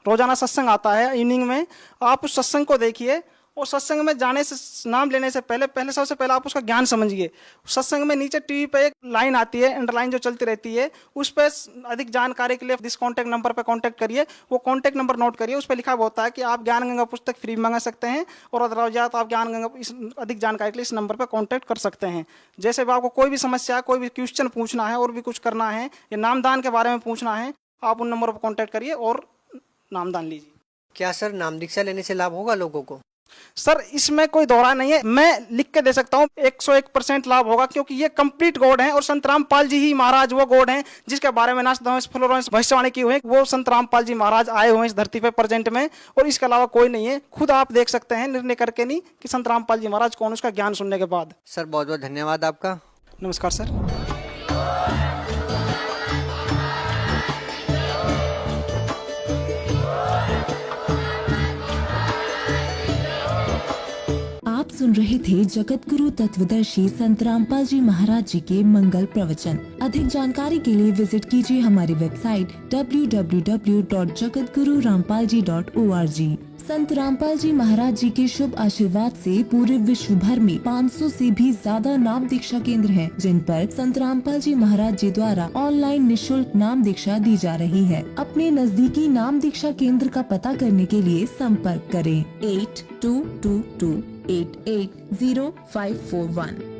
Speaker 8: रोजाना सत्संग आता है इवनिंग में, आप उस सत्संग को देखिए और सत्संग में जाने से, नाम लेने से पहले सबसे पहले आप उसका ज्ञान समझिए। सत्संग में नीचे टीवी पे एक लाइन आती है, अंडरलाइन जो चलती रहती है, उस पर अधिक जानकारी के लिए दिस कॉन्टैक्ट नंबर पर कॉन्टैक्ट करिए। वो कॉन्टैक्ट नंबर नोट करिए, उस पर लिखा हुआ होता है कि आप ज्ञान गंगा पुस्तक फ्री मंगा सकते हैं और अदरवाइज आप ज्ञान गंगा इस अधिक जानकारी के लिए इस नंबर पर कॉन्टैक्ट कर सकते हैं। जैसे भी आपको कोई भी समस्या, कोई भी क्वेश्चन पूछना है और भी कुछ करना है या नामदान के बारे में पूछना है, आप उन नंबरों पर कॉन्टैक्ट करिए और नामदान लीजिए।
Speaker 7: क्या सर नाम दीक्षा लेने से लाभ होगा लोगों को?
Speaker 8: सर इसमें कोई दोहरा नहीं है, मैं लिख के दे सकता हूँ 101% लाभ होगा, क्योंकि ये कंप्लीट गॉड हैं और संत रामपाल जी ही महाराज वो गॉड हैं जिसके बारे में भविष्यवाणी की हुई है। वो संत रामपाल जी महाराज आए हुए हैं इस धरती पे प्रेजेंट में और इसके अलावा कोई नहीं है। खुद आप देख सकते हैं निर्णय करके, नहीं कि संत रामपाल जी महाराज कौन, उसका ज्ञान सुनने के बाद।
Speaker 7: सर बहुत बहुत धन्यवाद आपका।
Speaker 8: नमस्कार सर।
Speaker 9: सुन रहे थे जगत गुरु तत्वदर्शी संत रामपाल जी महाराज जी के मंगल प्रवचन। अधिक जानकारी के लिए विजिट कीजिए हमारी वेबसाइट www.jagatgururampalji.org। संत रामपाल जी महाराज जी के शुभ आशीर्वाद से पूरे विश्व भर में 500 से भी ज्यादा नाम दीक्षा केंद्र हैं, जिन पर संत रामपाल जी महाराज जी द्वारा ऑनलाइन निशुल्क नाम दीक्षा दी जा रही है। अपने नजदीकी नाम दीक्षा केंद्र का पता करने के लिए संपर्क करें 8222880541।